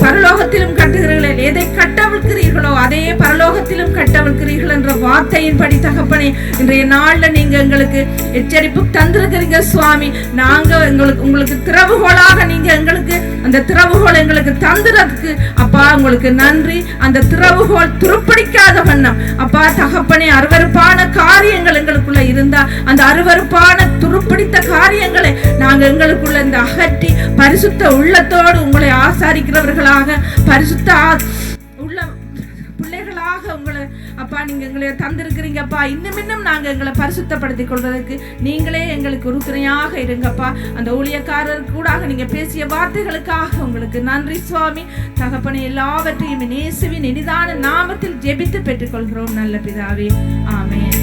பரலோகத்திலும் கட்டுகிறீர்கள். எதை கட்டவிழ்கிறீர்களோ அதே பரலோகத்திலும் கட்டவிழ்க்கிறீர்கள் என்ற வார்த்தையின்படி தகப்பனே இன்றைய நாள்ல நீங்க எங்களுக்கு எச்சரிப்பு தந்திருக்கிறீங்க சுவாமி. நாங்க உங்களுக்கு திறவுகோலாக நீங்க எங்களுக்கு அந்த திறவுகோல் எங்களுக்கு தந்துறதுக்கு அப்பா உங்களுக்கு நன்றி. அந்த திறவுகோல் துருப்பிடிக்காத வண்ணம் அப்பா தகப்பனே அருவருப்பான காரியங்கள் எங்களுக்குள்ள இருந்தா அந்த அருவருப்பான துருப்பிடித்த காரியங்களை நாங்க எங்களுக்குள்ள இந்த அகற்றி பரிசுத்த உள்ளத்தோடு உங்களை ஆசாரிக்கிறவர்களாக பரிசுத்த உள்ள பிள்ளைகளாக உங்களை அப்பா நீங்க எங்களை தந்திருக்கிறீங்கப்பா. இன்னும் நாங்க எங்களை பரிசுத்தப்படுத்திக் கொள்வதற்கு நீங்களே எங்களுக்கு உறுதுணையாக இருங்கப்பா. அந்த ஊழியக்காரருக்கு கூட நீங்க பேசிய வார்த்தைகளுக்காக உங்களுக்கு நன்றி சுவாமி. தகப்பனை எல்லாவற்றையும் இயேசுவின் இனிதான நாமத்தில் ஜெபித்து பெற்றுக்கொள்கிறோம் நல்ல பிதாவே, ஆமென்.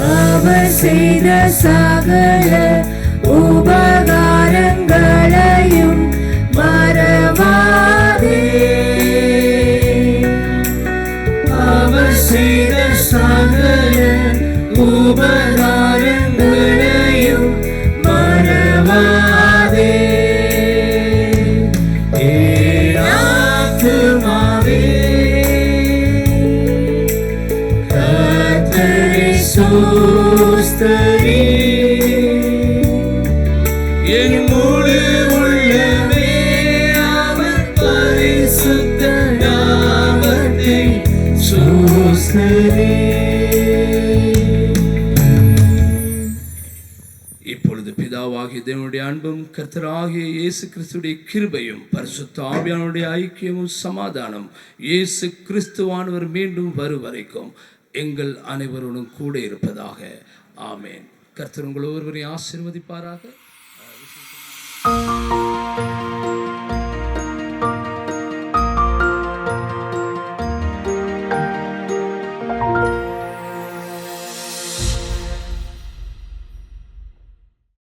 அவர் செய்த சகல உபகாரங்களையும் மறவாதே. அவர் செய்த சகல உபகாரங்களையும் மறவாதே. சோஸ்தரி என் முழு உள்ளமே அவர் பரிசுத்த நாமத்தை சோஸ்தரி. இப்பொழுது பிதாவாகிய தேவனுடைய அன்பும் கர்த்தராகிய இயேசு கிறிஸ்துடைய கிருபையும் பரிசுத்த ஆவியானுடைய ஐக்கியமும் சமாதானம் இயேசு கிறிஸ்துவானவர் மீண்டும் வரும் வரைக்கும் எங்கள் அனைவருடன் கூட இருப்பதாக. ஆமேன். கர்த்தர் உங்கள் ஒவ்வொருவரையும் ஆசீர்வதிப்பாராக.